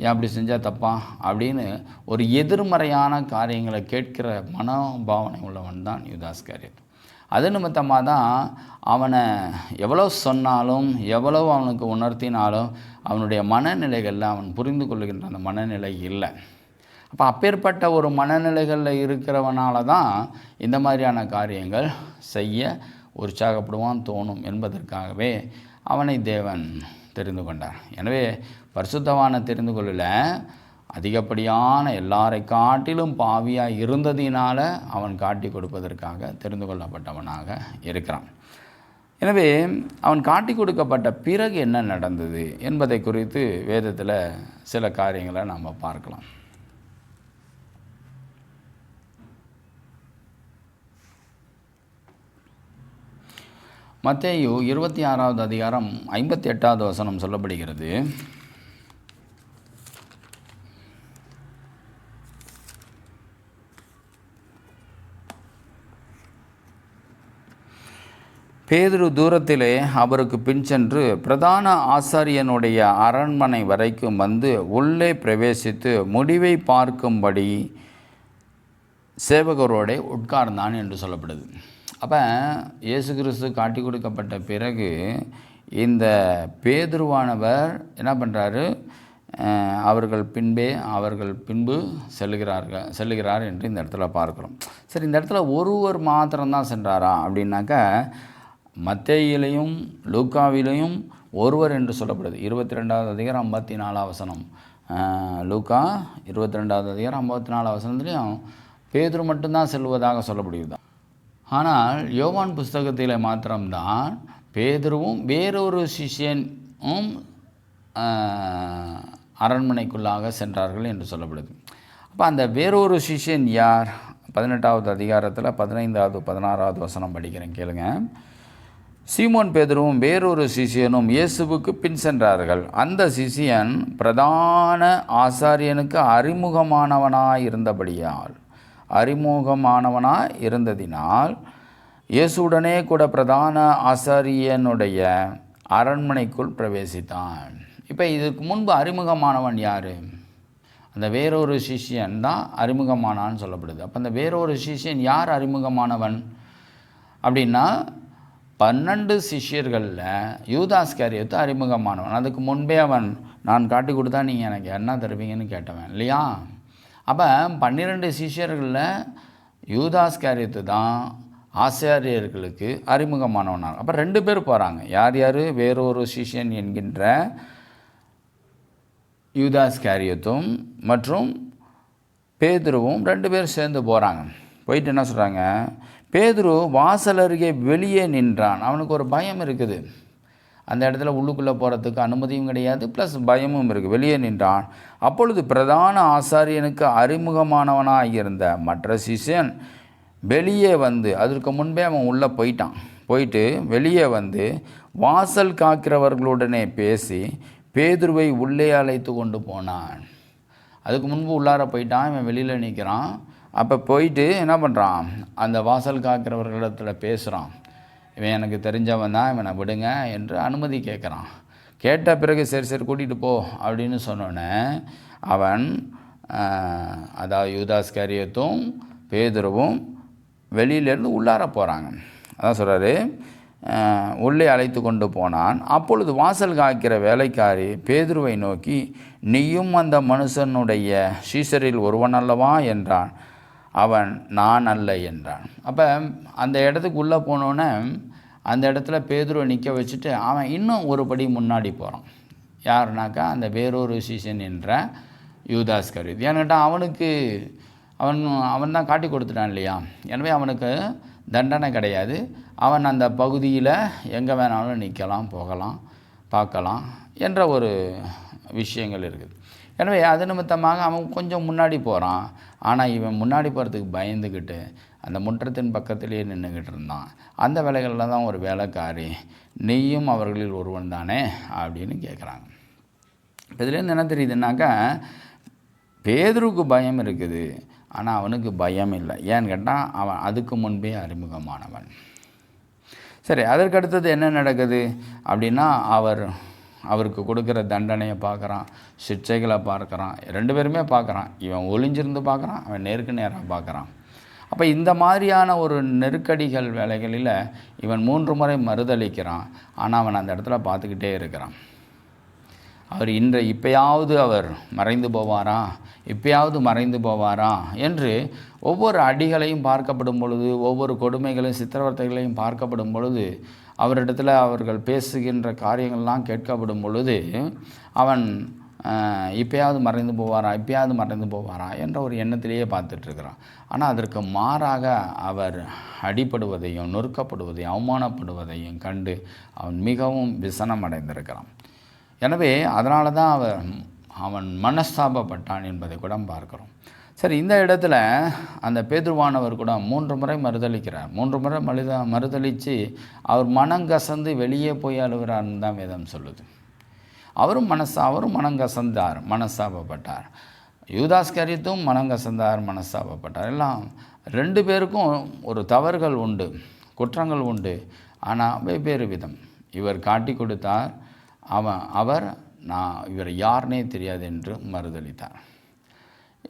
ஏன் அப்படி செஞ்சால் தப்பா அப்படின்னு ஒரு எதிர்மறையான காரியங்களை கேட்கிற மனோபாவனை உள்ளவன் தான் யூதாஸ் இஸ்காரியோத். அது நிமித்தமாக தான் அவனை எவ்வளோ சொன்னாலும் எவ்வளோ அவனுக்கு உணர்த்தினாலும் அவனுடைய மனநிலைகளில் அவன் புரிந்து கொள்ளுகின்ற அந்த மனநிலை இல்லை. அப்போ அப்பேற்பட்ட ஒரு மனநிலைகளில் இருக்கிறவனால தான் இந்த மாதிரியான காரியங்கள் செய்ய உற்சாகப்படுவான், தோணும் என்பதற்காகவே அவனை தேவன் தெரிந்து கொண்டார். எனவே பரிசுத்தவானை தெரிந்து கொள்ளல, அதிகப்படியான எல்லாரை காட்டிலும் பாவியாக இருந்ததினால அவன் காட்டி கொடுப்பதற்காக தெரிந்து கொள்ளப்பட்டவனாக இருக்கிறான். எனவே அவன் காட்டி கொடுக்கப்பட்ட பிறகு என்ன நடந்தது என்பதை குறித்து வேதத்தில் சில காரியங்களை நாம் பார்க்கலாம். மத்தேயு 26வது அதிகாரம் 58வது வசனம் சொல்லப்படுகிறது. பேதுரு தூரத்திலே அவருக்கு பின் சென்று பிரதான ஆசாரியனுடைய அரண்மனை வரைக்கும் வந்து உள்ளே பிரவேசித்து முடிவை பார்க்கும்படி சேவகரோடே உட்கார்ந்தான் என்று சொல்லப்படுது. அப்போ இயேசு கிறிஸ்து காட்டி கொடுக்கப்பட்ட பிறகு இந்த பேதுருவானவர் என்ன பண்ணுறாரு? அவர்கள் பின்பு செல்லுகிறார் என்று இந்த இடத்துல பார்க்குறோம். சரி, இந்த இடத்துல ஒருவர் மாத்திரம்தான் சென்றாரா அப்படின்னாக்கா, மத்தேயிலையும் லூக்காவிலையும் ஒருவர் என்று சொல்லப்படுது. 22வது அதிகாரம் 54 வசனம், லூக்கா 22வது அதிகாரம் 54 வசனத்துலேயும் பேதுரு மட்டும்தான் செல்வதாக சொல்லப்படுகிறது. ஆனால் யோவான் புஸ்தகத்தில் மாத்திரம்தான் பேதுருவும் வேறொரு சிஷ்யனும் அரண்மனைக்குள்ளாக சென்றார்கள் என்று சொல்லப்படுது. அப்போ அந்த வேறொரு சிஷ்யன் யார்? 18வது அதிகாரத்தில் 15வது 16வது வசனம் படிக்கிறேன், கேளுங்க. சீமோன் பேதுருவும் வேறொரு சிஷியனும் இயேசுவுக்கு பின் சென்றார்கள். அந்த சிஷியன் பிரதான ஆசாரியனுக்கு அறிமுகமானவனாய் இருந்ததினால் இயேசுடனே கூட பிரதான ஆசாரியனுடைய அரண்மனைக்குள் பிரவேசித்தான். இப்போ இதுக்கு முன்பு அறிமுகமானவன் யார்? அந்த வேறொரு சிஷ்யன் தான் அறிமுகமானான்னு சொல்லப்படுது. அப்போ அந்த வேறொரு சிஷ்யன் யார் அறிமுகமானவன் அப்படின்னா, 12 சிஷ்யர்களில் யூதாஸ்காரியத்து அறிமுகமானவன். அதுக்கு முன்பே அவன் நான் காட்டி கொடுத்தா நீங்கள் எனக்கு என்ன தருவீங்கன்னு கேட்டவன் இல்லையா? அப்போ 12 சிஷ்யர்களில் யூதாஸ்காரியத்து தான் ஆசாரியர்களுக்கு அறிமுகமானவனார். அப்போ 2 பேர் போகிறாங்க. யார்? வேறொரு சிஷ்யன் என்கின்ற யூதாஸ்காரியத்தும் மற்றும் பேதுருவும் 2 பேர் சேர்ந்து போகிறாங்க. போயிட்டு என்ன சொல்கிறாங்க? பேதுரு வாசல் அருகே வெளியே நின்றான். அவனுக்கு ஒரு பயம் இருக்குது. அந்த இடத்துல உள்ளுக்குள்ளே போகிறதுக்கு அனுமதியும் கிடையாது, ப்ளஸ் பயமும் இருக்குது. வெளியே நின்றான். அப்பொழுது பிரதான ஆசாரியனுக்கு அறிமுகமானவனாக இருந்த மற்ற சிஷ்யன் வெளியே வந்து, அதற்கு முன்பே அவன் உள்ளே போயிட்டு வெளியே வந்து வாசல் காக்கிறவர்களுடனே பேசி பேதுருவை உள்ளே அழைத்து கொண்டு போனான். அதுக்கு முன்பு உள்ளார போயிட்டான், இவன் வெளியில் நிற்கிறான். அப்போ போயிட்டு என்ன பண்ணுறான்? அந்த வாசல் காக்கிறவர்களிடத்தில் பேசுகிறான். இவன் எனக்கு தெரிஞ்சவன் தான், இவனை விடுங்க என்று அனுமதி கேட்குறான். கேட்ட பிறகு சரி கூட்டிகிட்டு போ அப்படின்னு சொன்னோன்னே அவன், அதாவது யூதாஸ்காரியத்தும் பேதுருவும் வெளியிலேருந்து உள்ளார போகிறாங்க. அதான் சொல்கிறாரு, உள்ளே அழைத்து கொண்டு போனான். அப்பொழுது வாசல் காக்கிற வேலைக்காரி பேதுருவை நோக்கி, நீயும் அந்த மனுஷனுடைய சீசரில் ஒருவன் அல்லவா என்றான். அவன், நான் அல்ல என்றான். அப்போ அந்த இடத்துக்கு உள்ளே போனோன்னே அந்த இடத்துல பேதுருவை நிற்க வச்சுட்டு அவன் இன்னும் ஒரு படி முன்னாடி போகிறான். யாருனாக்கா அந்த வேறொரு சீசன் என்ற யூதாஸ்காரியத். ஏன்னு கேட்டால் அவன் தான் காட்டி கொடுத்துட்டான் இல்லையா? எனவே அவனுக்கு தண்டனை கிடையாது. அவன் அந்த பகுதியில் எங்கே வேணாலும் நிற்கலாம், போகலாம், பார்க்கலாம் என்ற ஒரு விஷயங்கள் இருக்குது. எனவே அது நிமித்தமாக அவன் கொஞ்சம் முன்னாடி போகிறான். ஆனால் இவன் முன்னாடி போகிறதுக்கு பயந்துக்கிட்டு அந்த முற்றத்தின் பக்கத்திலேயே நின்றுக்கிட்டு இருந்தான். அந்த வேலைகளில் தான் ஒரு வேலைக்காரி, நீயும் அவர்களில் ஒருவன் தானே அப்படின்னு கேட்குறாங்க. இதுலேருந்து என்ன தெரியுதுன்னாக்கா, பேதுருக்கு பயம் இருக்குது, ஆனால் அவனுக்கு பயம் இல்லை. ஏன்னு கேட்டால் அவன் அதுக்கு முன்பே அறிமுகமானவன். சரி, அதற்கு அடுத்தது என்ன நடக்குது அப்படின்னா, அவருக்கு கொடுக்குற தண்டனையை பார்க்குறான், சிக்ஷைகளை பார்க்குறான். 2 பேருமே பார்க்குறான். இவன் ஒளிஞ்சிருந்து பார்க்குறான், அவன் நேருக்கு நேராக பார்க்குறான். அப்போ இந்த மாதிரியான ஒரு நெருக்கடிகள் வேலைகளில் இவன் 3 முறை மறுதளிக்கிறான். ஆனால் அவன் அந்த இடத்துல பார்த்துக்கிட்டே இருக்கிறான். அவர் இப்பயாவது அவர் மறைந்து போவாரா என்று ஒவ்வொரு அடிகளையும் பார்க்கப்படும் பொழுது, ஒவ்வொரு கொடுமைகளையும் சித்திரவதைகளையும் பார்க்கப்படும் பொழுது, அவரிடத்தில் அவர்கள் பேசுகின்ற காரியங்கள்லாம் கேட்கப்படும் பொழுது அவன் இப்போயாவது மறைந்து போவாரா என்ற ஒரு எண்ணத்திலேயே பார்த்துட்ருக்கிறான். ஆனால் அதற்கு மாறாக அவர் அடிபடுவதையும் நொறுக்கப்படுவதையும் அவமானப்படுவதையும் கண்டு அவன் மிகவும் விசனம் அடைந்திருக்கிறான். எனவே அதனால தான் அவன் மனஸ்தாபப்பட்டான் என்பதை கூட பார்க்குறோம். சரி, இந்த இடத்துல அந்த பேதுருவானவர் கூட 3 முறை மறுதளிக்கிறார். 3 முறை மறுதளித்து அவர் மனங்கசந்து வெளியே போய் அழுகிறார்னு தான் வேதம் சொல்லுது. அவரும் மனங்கசந்தார், மனஸ்தாபப்பட்டார். யூதாஸ்காரியத்தும் மனங்கசந்தார், மனஸ்தாபப்பட்டார். எல்லாம் 2 பேருக்கும் ஒரு தவறுகள் உண்டு, குற்றங்கள் உண்டு. ஆனால் வெவ்வேறு விதம். இவர் காட்டி கொடுத்தார், இவர் யாருனே தெரியாது என்று மறுதளித்தார்.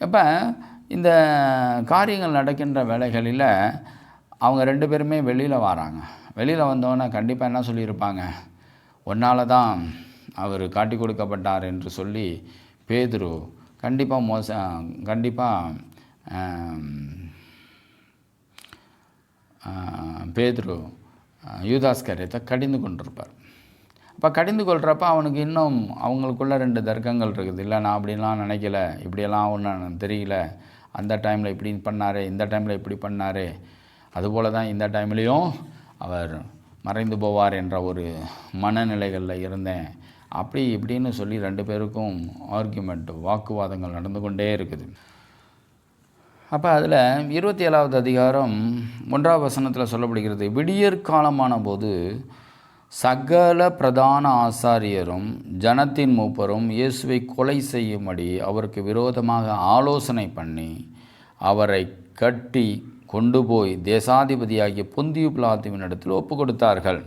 அப்போ இந்த காரியங்கள் நடக்கின்ற வேளைகளில் அவங்க 2 பேருமே வெளியில் வராங்க. வெளியில் வந்தோன்னே கண்டிப்பாக என்ன சொல்லியிருப்பாங்க, ஒன்றால் தான் அவர் காட்டி கொடுக்கப்பட்டார் என்று சொல்லி பேதுரு பேதுரு யூதாஸ்காரியத்தை கடிந்து கொண்டிருப்பார். அப்போ கடிந்து கொள்கிறப்ப அவனுக்கு இன்னும் அவங்களுக்குள்ள 2 தர்க்கங்கள் இருக்குது. இல்லை, நான் அப்படின்லாம் நினைக்கல, இப்படியெல்லாம் ஒன்றும் தெரியல, அந்த டைமில் இப்படி பண்ணார், இந்த டைமில் இப்படி பண்ணார், அதுபோல் தான் இந்த டைம்லேயும் அவர் மறைந்து போவார் என்ற ஒரு மனநிலைகளில் இருந்தேன், அப்படி இப்படின்னு சொல்லி 2 பேருக்கும் வாக்குவாதங்கள் நடந்து கொண்டே இருக்குது. அப்போ அதில் 27வது அதிகாரம் 1வது வசனத்தில் சொல்லப்படுகிறது, விடியற்காலமான போது சகல பிரதான ஆசாரியரும் ஜனத்தின் மூப்பரும் இயேசுவை கொலை செய்யும்படி அவருக்கு விரோதமாக ஆலோசனை பண்ணி அவரை கட்டி கொண்டு போய் தேசாதிபதியாகிய பொந்தியு பிலாத்துவினிடத்தில் ஒப்பு கொடுத்தார்கள்.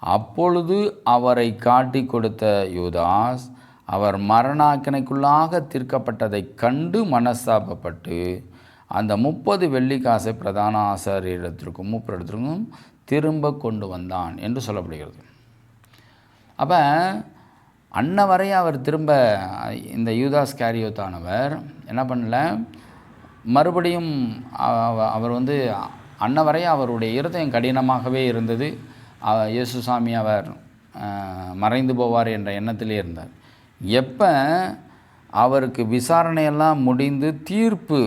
அப்பொழுது அவரை காட்டி கொடுத்த யூதாஸ் அவர் மரணாக்கினைக்குள்ளாக தீர்க்கப்பட்டதை கண்டு மனஸ்தாபப்பட்டு அந்த 30 வெள்ளிக்காசை பிரதான ஆசாரியரிடத்திற்கும் மூப்பரிடத்திற்கும் திரும்ப கொண்டு வந்தான் என்று சொல்லப்படுகிறது. அப்போ அன்னவரை அவர் திரும்ப இந்த யூதாஸ்காரியோத்தானவர் என்ன பண்ணல, மறுபடியும் அவர் அன்னவரை அவருடைய இருதயம் கடினமாகவே இருந்தது. இயேசுசாமி அவர் மறைந்து போவார் என்ற எண்ணத்திலே இருந்தார். எப்போ அவருக்கு விசாரணையெல்லாம் முடிந்து தீர்ப்பு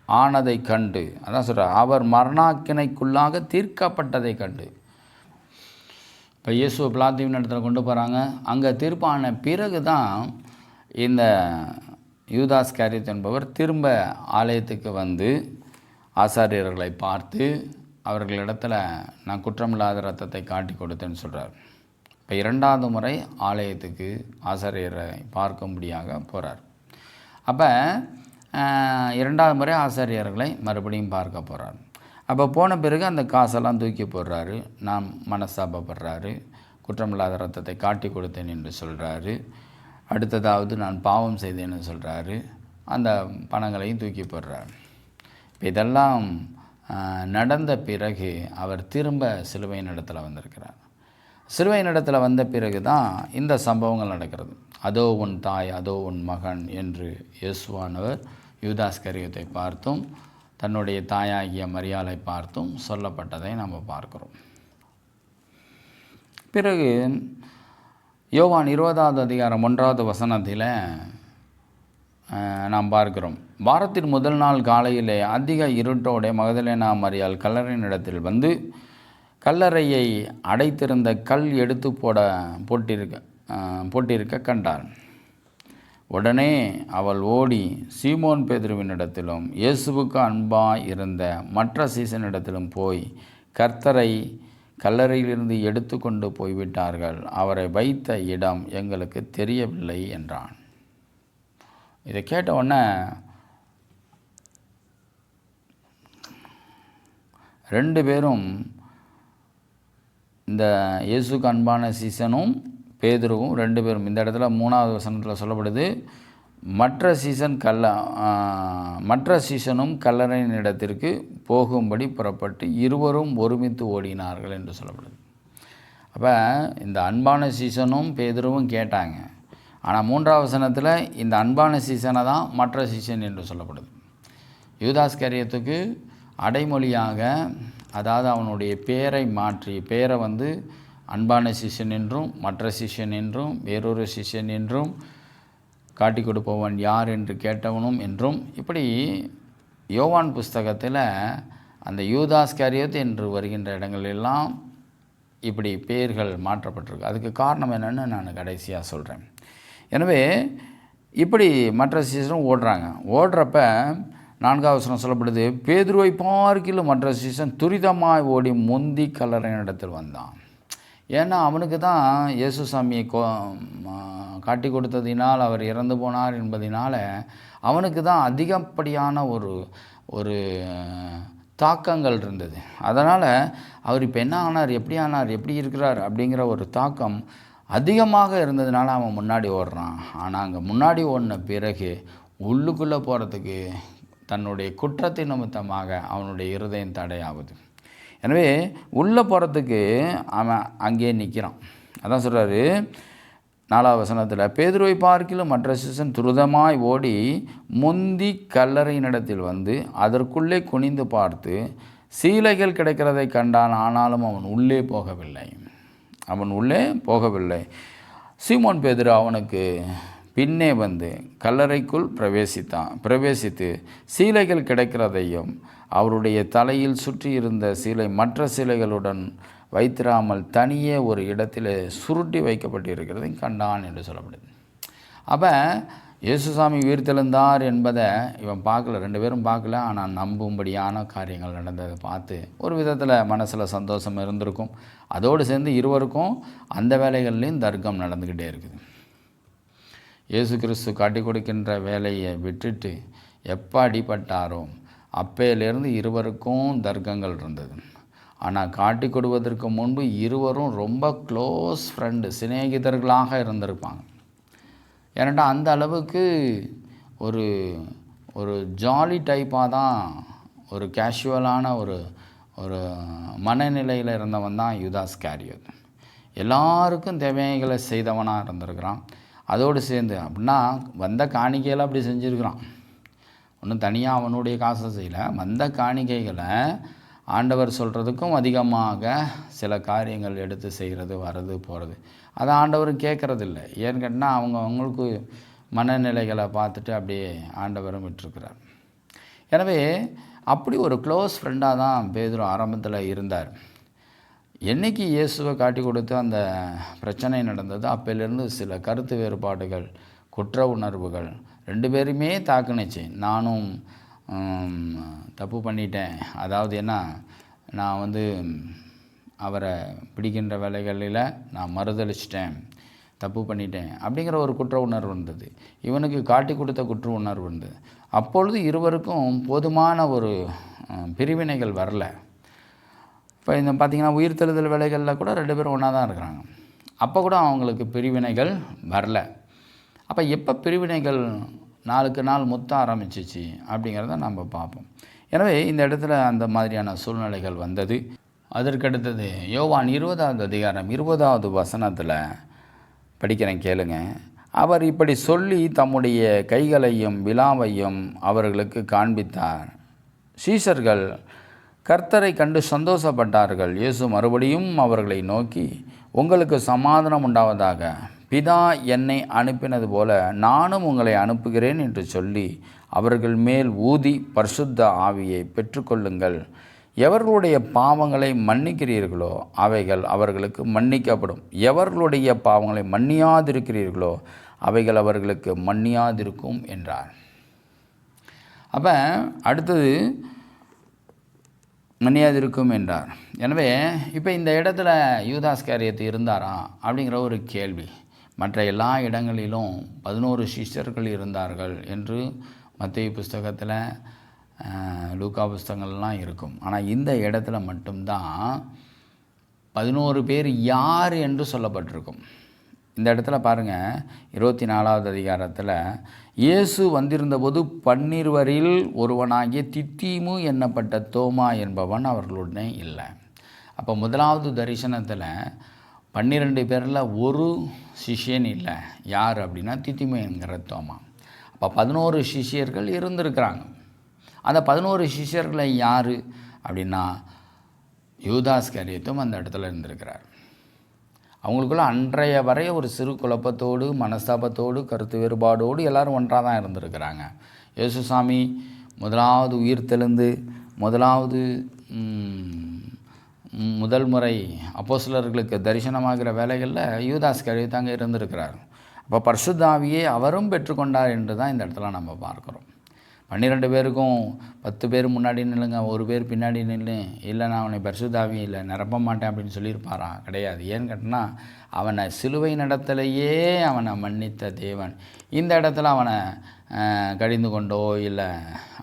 ஆனதை கண்டு, அதான் சொல்கிறார், அவர் மரணாக்கினைக்குள்ளாக தீர்க்கப்பட்டதை கண்டு. இப்போ இயேசுவை பிலாத்துவின் இடத்துல கொண்டு போகிறாங்க. அங்கே தீர்ப்பான பிறகு தான் இந்த யூதாஸ்காரியத் என்பவர் திரும்ப ஆலயத்துக்கு வந்து ஆசாரியர்களை பார்த்து அவர்களிடத்தில் நான் குற்றமில்லாத இரத்தத்தை காட்டி கொடுத்தேன்னு சொல்கிறார். இப்போ 2வது முறை ஆலயத்துக்கு ஆசாரியரை பார்க்கும்படியாக போகிறார். அப்போ 2வது முறை ஆசாரியர்களை மறுபடியும் பார்க்க போகிறார். அப்போ போன பிறகு அந்த காசெல்லாம் தூக்கி போடுறாரு. நான் மனஸ்தாபப்படுறாரு, குற்றமில்லாத இரத்தத்தை காட்டி கொடுத்தேன் என்று சொல்கிறாரு. அடுத்ததாவது நான் பாவம் செய்தேன்னு சொல்கிறாரு. அந்த பணங்களையும் தூக்கி போடுறார். இப்போ இதெல்லாம் நடந்த பிறகு அவர் திரும்ப சிலுவையின் இடத்துல வந்திருக்கிறார். சிலுவையின் இடத்துல வந்த பிறகு தான் இந்த சம்பவங்கள் நடக்கிறது. அதோ உன் தாய், அதோ உன் மகன் என்று இயேசுவானவர் யூதாஸ்காரியத்தை பார்த்தும் தன்னுடைய தாயாகிய மரியாளை பார்த்தும் சொல்லப்பட்டதை நாம் பார்க்கிறோம். பிறகு யோவான் 20வது அதிகாரம் 1வது வசனத்தில் நாம் பார்க்கிறோம், வாரத்தின் முதல் நாள் காலையிலே அதிக இருட்டோட மகதலேனா மரியாள் கல்லறையின் இடத்தில் வந்து கல்லறையை அடைத்திருந்த கல் எடுத்து போட்டிருக்க கண்டாள். உடனே அவள் ஓடி சீமோன் பேதுருவினிடத்திலும் இயேசுவுக்கு அன்பாய் இருந்த மற்ற சீசனிடத்திலும் போய் கர்த்தரை கல்லறையிலிருந்து எடுத்து கொண்டு போய்விட்டார்கள், அவரை வைத்த இடம் எங்களுக்கு தெரியவில்லை என்றான். இதை கேட்ட உடனே 2 பேரும், இந்த இயேசுக்கு அன்பான சீசனும் பேதுருவும் 2 பேரும், இந்த இடத்துல 3வது வசனத்தில் சொல்லப்படுது, மற்ற சீசனும் கல்லறையின் இடத்திற்கு போகும்படி புறப்பட்டு இருவரும் ஒருமித்து ஓடினார்கள் என்று சொல்லப்படுது. அப்போ இந்த அன்பான சீசனும் பேதுருவும் கேட்டாங்க. ஆனால் 3வது வசனத்தில் இந்த அன்பான சீசனை தான் மற்ற சீசன் என்று சொல்லப்படுது. யூதாஸ்காரியத்துக்கு அடைமொழியாக, அதாவது அவனுடைய பேரை மாற்றி, பேரை அன்பான சிஷ்யன் என்றும் மற்ற சிஷ்யன் என்றும் வேறொரு சிஷ்யன் என்றும் காட்டி கொடுப்பவன் யார் என்று கேட்டவனும் என்றும் இப்படி யோவான் புஸ்தகத்தில் அந்த யூதாஸ்காரியோத் என்று வருகின்ற இடங்களெல்லாம் இப்படி பெயர்கள் மாற்றப்பட்டிருக்கு. அதுக்கு காரணம் என்னென்னு நான் கடைசியாக சொல்கிறேன். எனவே இப்படி மற்ற சீசனும் ஓடுறப்ப 4வது வசனம் சொல்லப்படுது, பேதுருவை பார்க்கிலும் மற்ற சீசன் துரிதமாய் ஓடி முந்தி கல்லறையின் இடத்தில் வந்தான். ஏன்னா அவனுக்கு தான் இயேசு சாமியை காட்டி கொடுத்ததினால் அவர் இறந்து போனார் என்பதினால் அவனுக்கு தான் அதிகப்படியான ஒரு தாக்கங்கள் இருந்தது. அதனால் அவர் இப்போ என்ன ஆனார், எப்படி இருக்கிறார் அப்படிங்கிற ஒரு தாக்கம் அதிகமாக இருந்ததுனால அவன் முன்னாடி ஓடுறான். ஆனால் அங்கே முன்னாடி ஓடின பிறகு உள்ளுக்குள்ளே போகிறதுக்கு தன்னுடைய குற்றத்தின் நிமித்தமாக அவனுடைய இருதயம் தடையாகுது. எனவே உள்ளே போகிறதுக்கு அவன் அங்கேயே நிற்கிறான். அதான் சொல்கிறாரு 4வது வசனத்தில், பேதுருவை பார்க்கிலும் மற்ற சீசன் துரிதமாய் ஓடி முந்தி கல்லறையினிடத்தில் வந்து அதற்குள்ளே குனிந்து பார்த்து சீலைகள் கிடைக்கிறதை கண்டான். ஆனாலும் அவன் உள்ளே போகவில்லை. சீமோன் பேதுரு அவனுக்கு பின்னே வந்து கல்லறைக்குள் பிரவேசித்து சீலைகள் கிடைக்கிறதையும் அவருடைய தலையில் சுற்றி இருந்த சீலை மற்ற சீலைகளுடன் வைத்திராமல் தனியே ஒரு இடத்தில் சுருட்டி வைக்கப்பட்டிருக்கிறதையும் கண்டான் என்று சொல்லப்படுது. அப்போ இயேசுசாமி உயிர்த்தெழுந்தார் என்பதை இவன் பார்க்கல, 2 பேரும் பார்க்கல. ஆனால் நம்பும்படியான காரியங்கள் நடந்ததை பார்த்து ஒரு விதத்தில் மனசில் சந்தோஷம் இருந்திருக்கும். அதோடு சேர்ந்து இருவருக்கும் அந்த வேலைகள்லேயும் தர்க்கம் நடந்துக்கிட்டே இருக்குது. இயேசு கிறிஸ்து காட்டி கொடுக்கின்ற வேலையை விட்டுட்டு எப்போ அடிபட்டாரோ அப்பையிலேருந்து இருவருக்கும் தர்க்கங்கள் இருந்தது. ஆனால் காட்டி கொடுவதற்கு முன்பு இருவரும் ரொம்ப க்ளோஸ் ஃப்ரெண்டு, சிநேகிதர்களாக இருந்திருப்பாங்க. ஏன்னாட்டா அந்த அளவுக்கு ஒரு ஜாலி டைப்பாக தான், ஒரு கேஷுவலான ஒரு மனநிலையில் இருந்தவன் தான் யூதாஸ்காரியோத். எல்லாருக்கும் தேவைகளை செய்தவனாக இருந்திருக்கிறான். அதோடு சேர்ந்து அப்படின்னா வந்த காணிக்கையில் அப்படி செஞ்சுருக்கிறான். ஒன்றும் தனியாக அவனுடைய காசை செய்யலை. வந்த காணிக்கைகளை ஆண்டவர் சொல்கிறதுக்கும் அதிகமாக சில காரியங்கள் எடுத்து செய்கிறது, வர்றது, போகிறது. அதை ஆண்டவர் கேட்குறதில்ல. ஏன்னு கேட்டால் அவங்களுக்கு மனநிலைகளை பார்த்துட்டு அப்படியே ஆண்டவரும் விட்டுருக்கிறார். எனவே அப்படி ஒரு க்ளோஸ் ஃப்ரெண்டாக தான் பேதுரு ஆரம்பத்தில் இருந்தார். என்றைக்கு இயேசுவை காட்டி கொடுத்து அந்த பிரச்சனை நடந்தது அப்போலேருந்து சில கருத்து வேறுபாடுகள், குற்ற உணர்வுகள் 2 பேருமே தாக்குனுச்சு. நானும் தப்பு பண்ணிட்டேன், அதாவது என்ன, நான் அவரை பிடிக்கின்ற வேலைகளில் நான் மறுதளிச்சிட்டேன், தப்பு பண்ணிட்டேன் அப்படிங்கிற ஒரு குற்ற உணர்வு இருந்தது. இவனுக்கு காட்டி கொடுத்த குற்ற உணர்வு இருந்தது. அப்பொழுது இருவருக்கும் போதுமான ஒரு பிரிவினைகள் வரல. இப்போ இந்த பார்த்திங்கன்னா உயிர்த்தெழுதல் வேலைகளில் கூட 2 பேரும் ஒன்றா தான் இருக்கிறாங்க. அப்போ கூட அவங்களுக்கு பிரிவினைகள் வரல. அப்போ எப்போ பிரிவினைகள் நாளுக்கு நாள் முத்த ஆரம்பிச்சிச்சு அப்படிங்கிறத நம்ம பார்ப்போம். எனவே இந்த இடத்துல அந்த மாதிரியான சூழ்நிலைகள் வந்தது. அதற்கடுத்தது யோவான் 20வது அதிகாரம் 20வது வசனத்தில் படிக்கிறேன், கேளுங்க. அவர் இப்படி சொல்லி தம்முடைய கைகளையும் விலாவையும் அவர்களுக்கு காண்பித்தார். சீஷர்கள் கர்த்தரை கண்டு சந்தோஷப்பட்டார்கள். இயேசு மறுபடியும் அவர்களை நோக்கி, உங்களுக்கு சமாதானம் உண்டாவதாக, பிதா என்னை அனுப்பினது போல நானும் உங்களை அனுப்புகிறேன் என்று சொல்லி அவர்கள் மேல் ஊதி பரிசுத்த ஆவியை பெற்றுக்கொள்ளுங்கள். எவர்களுடைய பாவங்களை மன்னிக்கிறீர்களோ அவைகள் அவர்களுக்கு மன்னிக்கப்படும். எவர்களுடைய பாவங்களை மன்னியாதிருக்கிறீர்களோ அவைகள் அவர்களுக்கு மன்னியாதிருக்கும் என்றார். அப்போ அடுத்தது மன்னியாதிருக்கும் என்றார். எனவே இப்போ இந்த இடத்துல யூதாஸ்காரியத்து இருந்தாரா அப்படிங்கிற ஒரு கேள்வி. மற்ற எல்லா இடங்களிலும் 11 சிஷ்யர்கள் இருந்தார்கள் என்று மத்தேயு புஸ்தகத்தில், லூக்கா புஸ்தகங்கள்லாம் இருக்கும். ஆனால் இந்த இடத்துல மட்டும்தான் 11 பேர் யார் என்று சொல்லப்பட்டிருக்கும். இந்த இடத்துல பாருங்கள், 24வது அதிகாரத்தில் இயேசு வந்திருந்தபோது 12 ஒருவனாகிய தித்தீமு என்னப்பட்ட தோமா என்பவன் அவர்களுடனே இல்லை. அப்போ முதலாவது தரிசனத்தில் 12 பேரில் ஒரு சிஷ்யன் இல்லை. யார் அப்படின்னா தித்திமு என்கிற தோமா. அப்போ 11 சிஷ்யர்கள் இருந்திருக்கிறாங்க. அந்த 11 சிஷ்யர்களை யார் அப்படின்னா யூதாஸ்காரியத்தும் அந்த இடத்துல இருந்திருக்கிறார். அவங்களுக்குள்ள அன்றைய வரை ஒரு சிறு குழப்பத்தோடு, மனஸ்தாபத்தோடு, கருத்து வேறுபாடோடு எல்லோரும் ஒன்றாக தான் இருந்திருக்கிறாங்க. இயேசுசாமி முதலாவது உயிர் தெழுந்து முதல் முறை அப்போஸ்தலர்களுக்கு தரிசனமாகிற வேலைகளில் யூதாஸ் இஸ்காரியோத்தாங்க இருந்திருக்கிறார். அப்போ பரிசுத்த ஆவியை அவரும் பெற்றுக்கொண்டார் என்று தான் இந்த இடத்துல நம்ம பார்க்குறோம். 12 பேருக்கும் 10 பேர் முன்னாடி நில்லுங்க, 1 பேர் பின்னாடி நில்லு, இல்லை நான் அவனை பரிசுத்த ஆவியில் நிரப்ப மாட்டேன் அப்படின்னு சொல்லியிருப்பாரா? கிடையாது. ஏன்னு கேட்டினா அவனை சிலுவை நடத்தலையே அவனை மன்னித்த தேவன் இந்த இடத்துல அவனை கடிந்து கொண்டோ இல்லை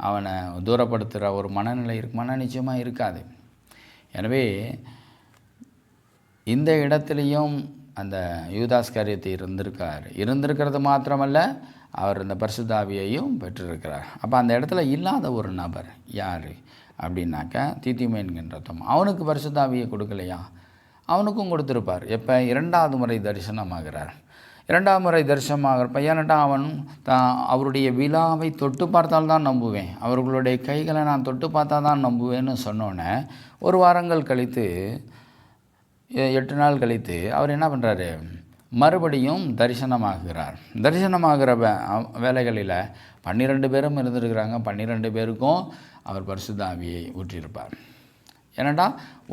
அவனை தூரப்படுத்துகிற ஒரு மனநிலை இருக்குமானா நிச்சயமாக இருக்காது. எனவே இந்த இடத்துலையும் அந்த யூதாஸ் இஸ்காரியோத்து இருந்திருக்கிறது மாத்திரமல்ல, அவர் இந்த பரிசுத்த ஆவியையும் பெற்றிருக்கிறார். அப்போ அந்த இடத்துல இல்லாத ஒரு நபர் யார் அப்படின்னாக்கா தீத்திமை என்கின்ற தோமா. அவனுக்கு பரிசுத்த ஆவியை கொடுக்கலையா? அவனுக்கும் கொடுத்துருப்பார். எப்போ? 2வது முறை தரிசனமாகிறார். 2வது முறை தரிசனமாகிறப்ப ஏன்னாட்டா அவன் அவருடைய விழாவை தொட்டு பார்த்தால் தான் நம்புவேன், அவர்களுடைய கைகளை நான் தொட்டு பார்த்தா தான் நம்புவேன்னு சொன்னோன்னே 1 வாரங்கள் கழித்து 8 நாள் கழித்து அவர் என்ன பண்ணுறாரு? மறுபடியும் தரிசனமாகிற வேலைகளில் 12 பேரும் இருந்திருக்கிறாங்க. 12 பேருக்கும் அவர் பரிசுத்த ஆவியை ஊற்றியிருப்பார். ஏன்னாட்டா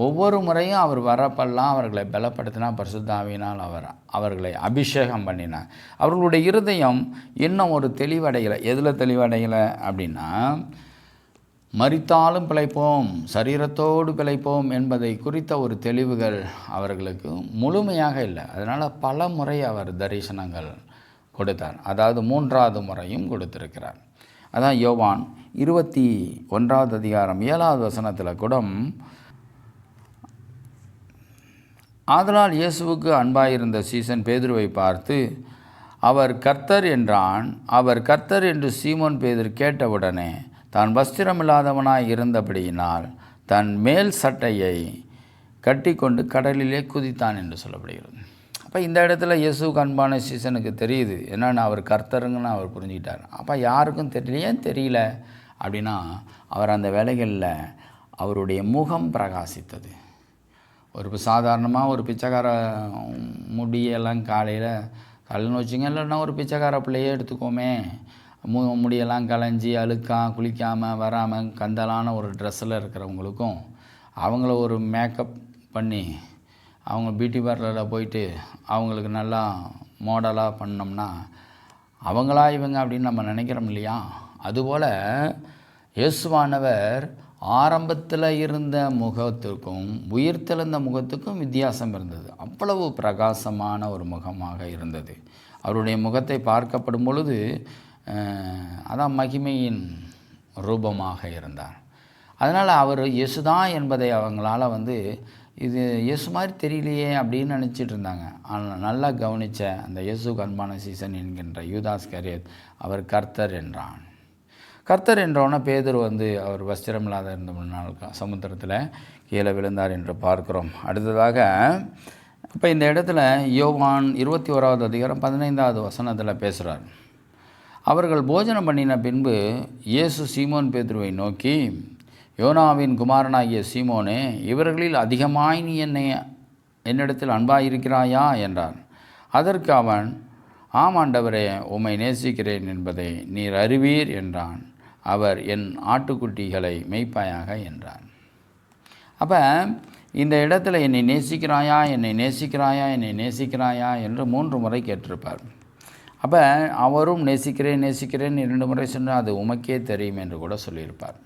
ஒவ்வொரு முறையும் அவர் வரப்பெல்லாம் அவர்களை பலப்படுத்தினா பரிசுத்த ஆவியினால் அவர்களை அபிஷேகம் பண்ணினார். அவர்களுடைய இருதயம் இன்னும் ஒரு தெளிவடையலை. எதில் தெளிவடையலை அப்படின்னா, மரித்தாலும் பிழைப்போம், சரீரத்தோடு பிழைப்போம் என்பதை குறித்த ஒரு தெளிவுகள் அவர்களுக்கு முழுமையாக இல்லை. அதனால் பல முறை அவர் தரிசனங்கள் கொடுத்தார். அதாவது 3வது முறையும் கொடுத்திருக்கிறார். அதான் யோவான் 21வது அதிகாரம் 7வது வசனத்தில் கூட, ஆதலால் இயேசுவுக்கு அன்பாயிருந்த சீசன் பேதுருவை பார்த்து அவர் கர்த்தர் என்றான். அவர் கர்த்தர் என்று சீமோன் பேதுரு கேட்டவுடனே தான் வஸ்திரமில்லாதவனாய் இருந்தபடியினால் தன் மேல் சட்டையை கட்டி கொண்டு கடலிலே குதித்தான் என்று சொல்லப்படுகிறது. அப்போ இந்த இடத்துல இயேசுவுக்கு அன்பான சீசனுக்கு தெரியுது என்னென்னா அவர் கர்த்தருங்கன்னு அவர் புரிஞ்சுக்கிட்டார். அப்போ யாருக்கும் தெரியல அப்படின்னா அவர் அந்த வேலைகளில் அவருடைய முகம் பிரகாசித்தது. ஒரு சாதாரணமாக ஒரு பிச்சைக்கார முடியெல்லாம் காலையில் வச்சுங்க, இல்லைன்னா ஒரு பிச்சைக்கார பிள்ளையே எடுத்துக்கோமே, முடியெல்லாம் களைஞ்சி அழுக்காக குளிக்காமல் வராமல் கந்தலான ஒரு ட்ரெஸ்ஸில் இருக்கிறவங்களுக்கும் அவங்கள ஒரு மேக்கப் பண்ணி அவங்க பியூட்டி பார்லரில் போயிட்டு அவங்களுக்கு நல்லா மாடலாக பண்ணோம்னா அவங்களா இவங்க அப்படின்னு நம்ம நினைக்கிறோம் இல்லையா? அதுபோல் இயேசுவானவர் ஆரம்பத்தில் இருந்த முகத்துக்கும் உயிர்த்தெழுந்த முகத்துக்கும் வித்தியாசம் இருந்தது. அவ்வளவு பிரகாசமான ஒரு முகமாக இருந்தது. அவருடைய முகத்தை பார்க்கப்படும் பொழுது அதான் மகிமையின் ரூபமாக இருந்தார். அதனால் அவர் இயேசுதான் என்பதை அவங்களால இது இயேசு மாதிரி தெரியலையே அப்படின்னு நினச்சிட்டு இருந்தாங்க. ஆனால் நல்லா கவனித்த அந்த இயேசுக்கு அன்பான சீசன் என்கின்ற யூதாஸ் இஸ்காரியோத் அவர் கர்த்தர் என்றான். கர்த்தர் என்றோன்னா பேதுரு அவர் வஸ்திரம் இல்லாத இருந்த சமுத்திரத்தில் கீழே விழுந்தார் என்று பார்க்கிறோம். அடுத்ததாக இப்போ இந்த இடத்துல யோவான் 21வது அதிகாரம் 15வது வசனத்தில் பேசுகிறார். அவர்கள் போஜனம் பண்ணின பின்பு இயேசு சீமோன் பேதுருவை நோக்கி, யோனாவின் குமாரனாகிய சீமோனே, இவர்களில் அதிகமாய் நீ என்னிடத்தில் அன்பாயிருக்கிறாயா என்றார். அதற்கு அவன், ஆம் ஆண்டவரே, உம்மை நேசிக்கிறேன் என்பதை நீர் அறிவீர் என்றான். அவர், என் ஆட்டுக்குட்டிகளை மேய்ப்பாயாக என்றார். அப்போ இந்த இடத்துல என்னை நேசிக்கிறாயா, என்னை நேசிக்கிறாயா, என்னை நேசிக்கிறாயா என்று 3 முறை கேட்டிருப்பார். அப்போ அவரும் நேசிக்கிறேன் 2 முறை சொன்னால் அது உமக்கே தெரியும் என்று கூட சொல்லியிருப்பார்.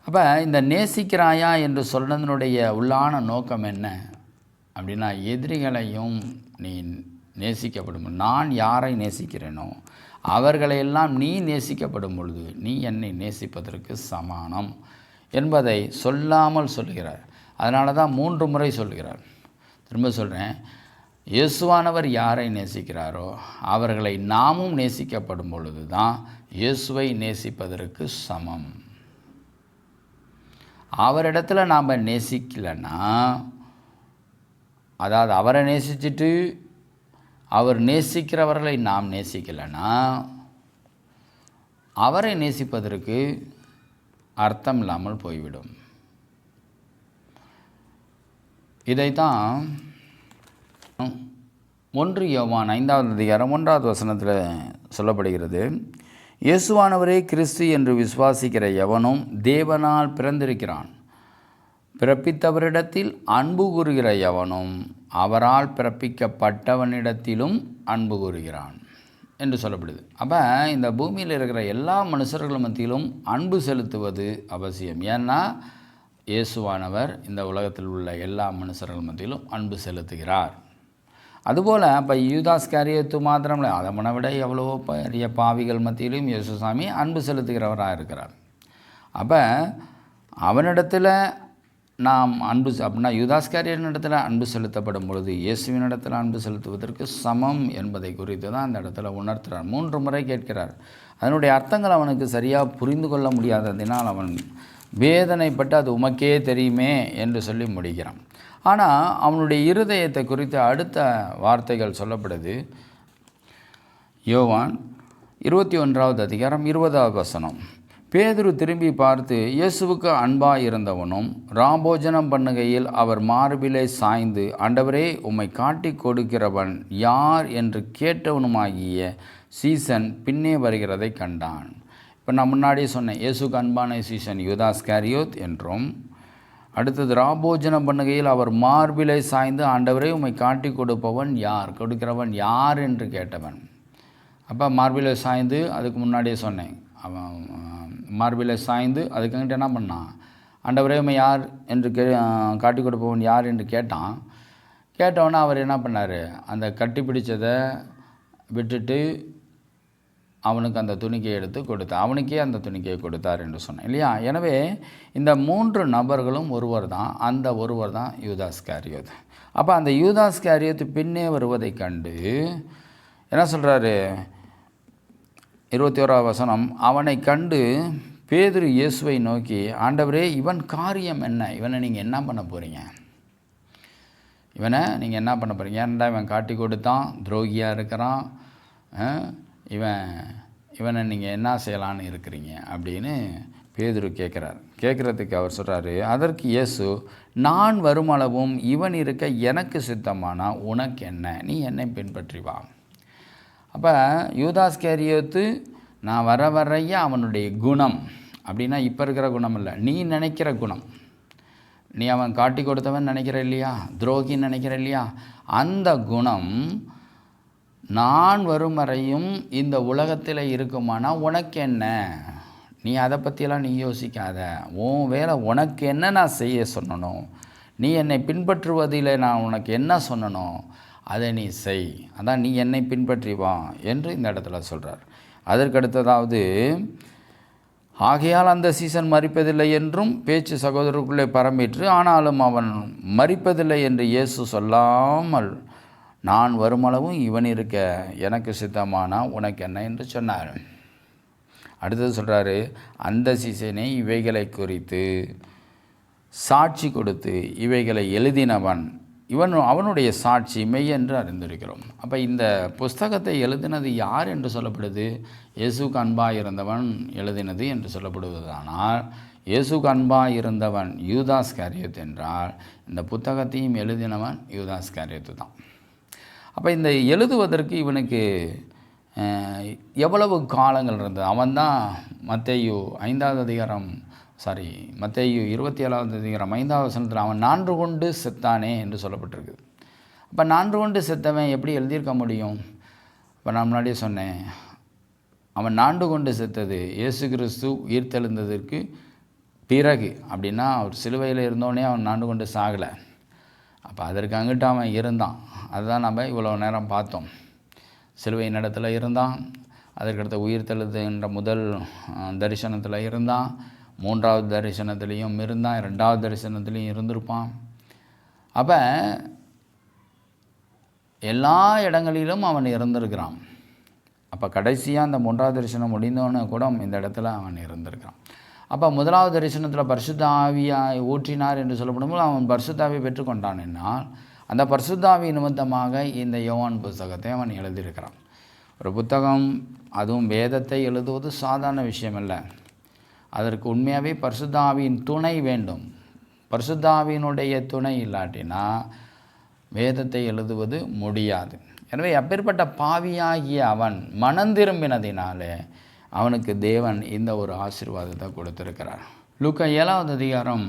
அப்போ இந்த நேசிக்கிறாயா என்று சொன்னதனுடைய உள்ளான நோக்கம் என்ன அப்படின்னா, எதிரிகளையும் நீ நேசிக்கப்படும். நான் யாரை நேசிக்கிறேனோ அவர்களையெல்லாம் நீ நேசிக்கப்படும் பொழுது நீ என்னை நேசிப்பதற்கு சமானம் என்பதை சொல்லாமல் சொல்கிறார். அதனால தான் 3 முறை சொல்கிறார். திரும்ப சொல்கிறேன், இயேசுவானவர் யாரை நேசிக்கிறாரோ அவர்களை நாமும் நேசிக்கப்படும் பொழுது தான் இயேசுவை நேசிப்பதற்கு சமம். அவரிடத்துல நாம் நேசிக்கலைன்னா, அதாவது அவரை நேசிச்சுட்டு அவர் நேசிக்கிறவர்களை நாம் நேசிக்கலைன்னா அவரை நேசிப்பதற்கு அர்த்தம் இல்லாமல் போய்விடும். இதைத்தான் 1 யோவான் 5வது அதிகாரம் 1வது வசனத்தில் சொல்லப்படுகிறது, இயேசுவானவரே கிறிஸ்து என்று விசுவாசிக்கிற எவனும் தேவனால் பிறந்திருக்கிறான். பிறப்பித்தவரிடத்தில் அன்பு கூறுகிற எவனும் அவரால் பிறப்பிக்கப்பட்டவனிடத்திலும் அன்பு கூறுகிறான் என்று சொல்லப்படுது. அப்போ இந்த பூமியில் இருக்கிற எல்லா மனுஷர்கள் மத்தியிலும் அன்பு செலுத்துவது அவசியம். ஏன்னா இயேசுவானவர் இந்த உலகத்தில் உள்ள எல்லா மனுஷர்கள் மத்தியிலும் அன்பு செலுத்துகிறார். அதுபோல் இப்போ யூதாஸ் காரியத்து மாத்திரம் இல்லை, அதை விட எவ்வளவோ பெரிய பாவிகள் மத்தியிலும் இயேசுசாமி அன்பு செலுத்துகிறவராக இருக்கிறார். அப்போ அவனிடத்தில் நாம் அன்பு அப்படின்னா யூதாஸ்காரியனிடத்தில் அன்பு செலுத்தப்படும் பொழுது இயேசுவினிடத்தில் அன்பு செலுத்துவதற்கு சமம் என்பதை குறித்து தான் அந்த இடத்துல உணர்த்துகிறார். 3 முறை கேட்கிறார். அதனுடைய அர்த்தங்கள் அவனுக்கு சரியாக புரிந்து கொள்ள முடியாததினால் அவன் வேதனைப்பட்டு அது உமக்கே தெரியுமே என்று சொல்லி முடிக்கிறான். ஆனால் அவனுடைய இருதயத்தை குறித்து அடுத்த வார்த்தைகள் சொல்லப்படுது. யோவான் 21வது அதிகாரம் 20வது வசனம், பேதுரு திரும்பி பார்த்து இயேசுவுக்கு அன்பாய் இருந்தவனும் ராபோஜனம் பண்ணுகையில் அவர் மார்பிலே சாய்ந்து, ஆண்டவரே உம்மை காட்டி கொடுக்கிறவன் யார் என்று கேட்டவனுமாகிய சீசன் பின்னே வருகிறதை கண்டான். இப்போ நான் முன்னாடியே சொன்னேன், இயேசுக்கு அன்பான சீசன் யூதாஸ் காரியோத் என்றும், அடுத்தது ராபோஜனம் பண்ணுகையில் அவர் மார்பிலை சாய்ந்து, ஆண்டவரே உம்மை காட்டி கொடுக்கிறவன் யார் என்று கேட்டவன். அப்போ மார்பிலை சாய்ந்து, அதுக்கு முன்னாடியே சொன்னேன், அவன் மார்பிலை சாய்ந்து அதுக்கிட்ட என்ன பண்ணான், ஆண்டவரே உம்மை யார் என்று காட்டி கொடுப்பவன் யார் என்று கேட்டான். கேட்டவொன்னே அவர் என்ன பண்ணார், அந்த கட்டி பிடிச்சதை விட்டுட்டு அவனுக்கு அந்த துணிக்கையை எடுத்து கொடுத்தார். அவனுக்கே அந்த துணிக்கையை கொடுத்தார் என்று சொன்னேன் இல்லையா. எனவே இந்த 3 நபர்களும் ஒருவர் தான், அந்த ஒருவர் தான் யூதாஸ் காரியோத். அப்போ அந்த யூதாஸ் காரியோத் பின்னே வருவதை கண்டு என்ன சொல்கிறாரு, 21வது வசனம், அவனை கண்டு பேதுரு இயேசுவை நோக்கி, ஆண்டவரே இவன் காரியம் என்ன, இவனை நீங்கள் என்ன பண்ண போகிறீங்க, ஏன்டா இவன் காட்டி கொடுத்தான், துரோகியாக இருக்கிறான், இவனை நீங்கள் என்ன செய்யலான்னு இருக்கிறீங்க அப்படின்னு பேதுரு கேட்குறதுக்கு அவர் சொல்கிறாரு. அதற்கு இயேசு, நான் வருமளவும் இவன் இருக்க எனக்கு சித்தமானா உனக்கு என்ன, நீ என்னை பின்பற்றி வா. அப்போ யூதாஸ் காரியோத்து நான் வரைய அவனுடைய குணம் அப்படின்னா இப்போ இருக்கிற குணம் இல்லை, நீ நினைக்கிற குணம், நீ அவன் காட்டி கொடுத்தவன் நினைக்கிற இல்லையா, துரோகின்னு நினைக்கிற இல்லையா, அந்த குணம் நான் வரும் வரையும் இந்த உலகத்தில் இருக்குமானா உனக்கு என்ன, நீ அதை பற்றியெல்லாம் நீ யோசிக்காத, உன் வேலை உனக்கு என்ன நான் செய்ய சொன்னணும், நீ என்னை பின்பற்றுவதில் நான் உனக்கு என்ன சொன்னனோ அதை நீ செய், அதான் நீ என்னை பின்பற்றி வா என்று இந்த இடத்துல சொல்கிறார். அதற்கடுத்ததாவது, ஆகையால் அந்த சீசன் மரிப்பதில்லை என்றும் பேச்சு சகோதரருக்குள்ளே பரம்பிற்று, ஆனாலும் அவன் மரிப்பதில்லை என்று இயேசு சொல்லாமல், நான் வருமளவும் இவன் இருக்க எனக்கு சித்தமானா உனக்கு என்ன என்று சொன்னார். அடுத்தது சொல்கிறாரு, அந்த சீசனே இவைகளை குறித்து சாட்சி கொடுத்து இவைகளை எழுதினவன் அவனுடைய சாட்சி மெய் என்று அறிந்திருக்கிறோம். அப்போ இந்த புஸ்தகத்தை எழுதினது யார் என்று சொல்லப்படுது, இயேசுக்கு அன்பாக இருந்தவன் எழுதினது என்று சொல்லப்படுவதானால், இயேசுக்கு அன்பாக இருந்தவன் யூதாஸ் காரியோத் என்றால் இந்த புத்தகத்தையும் எழுதினவன் யூதாஸ் காரியோத்து தான். அப்போ இந்த எழுதுவதற்கு இவனுக்கு எவ்வளவு காலங்கள் இருந்தது. அவன்தான் மத்தேயு 27வது அதிகாரம் 5வது வசனத்தில் அவன் 4 கொண்டு செத்தானே என்று சொல்லப்பட்டிருக்கு. அப்போ 4 கொண்டு செத்தவன் எப்படி எழுதியிருக்க முடியும்? இப்போ நான் முன்னாடியே சொன்னேன், அவன் 4 கொண்டு செத்தது இயேசு கிறிஸ்து உயிர்த்தெழுந்ததற்கு பிறகு. அப்படின்னா அவர் சிலுவையில் இருந்தோடனே அவன் 4 கொண்டு சாகலை. அப்போ அதற்கு அங்கிட்டு அவன் இருந்தான். அதுதான் நம்ம இவ்வளோ நேரம் பார்த்தோம். சிலுவை இடத்துல இருந்தான், அதற்கடுத்த உயிர்த்தெழுதுன்ற முதல் தரிசனத்தில் இருந்தான், 3வது தரிசனத்துலேயும் இருந்தான், 2வது தரிசனத்துலேயும் இருந்திருப்பான். அப்போ எல்லா இடங்களிலும் அவன் இருந்திருக்கிறான். அப்போ கடைசியாக அந்த 3வது தரிசனம் முடிந்தோன்னு கூட இந்த இடத்துல அவன் இருந்திருக்கிறான். அப்போ 1வது தரிசனத்தில் பரிசுத்த ஆவியாய் ஊற்றினார் என்று சொல்லப்படும்போது அவன் பரிசுத்த ஆவியை பெற்றுக்கொண்டான் என்னால், அந்த பரிசுத்த ஆவி நிமித்தமாக இந்த யோவான் புத்தகத்தை அவன் எழுதியிருக்கிறான். ஒரு புத்தகம், அதுவும் வேதத்தை எழுதுவது சாதாரண விஷயம் இல்லை. அதற்கு உண்மையாகவே பரிசுத்த ஆவியின் துணை வேண்டும். பரிசுத்த ஆவியினுடைய துணை இல்லாட்டினா வேதத்தை எழுதுவது முடியாது. எனவே அப்பேற்பட்ட பாவியாகிய அவன் மனந்திரும்பினதினாலே அவனுக்கு தேவன் இந்த ஒரு ஆசீர்வாதத்தை கொடுத்திருக்கிறார். லூக்கா 7வது அதிகாரம்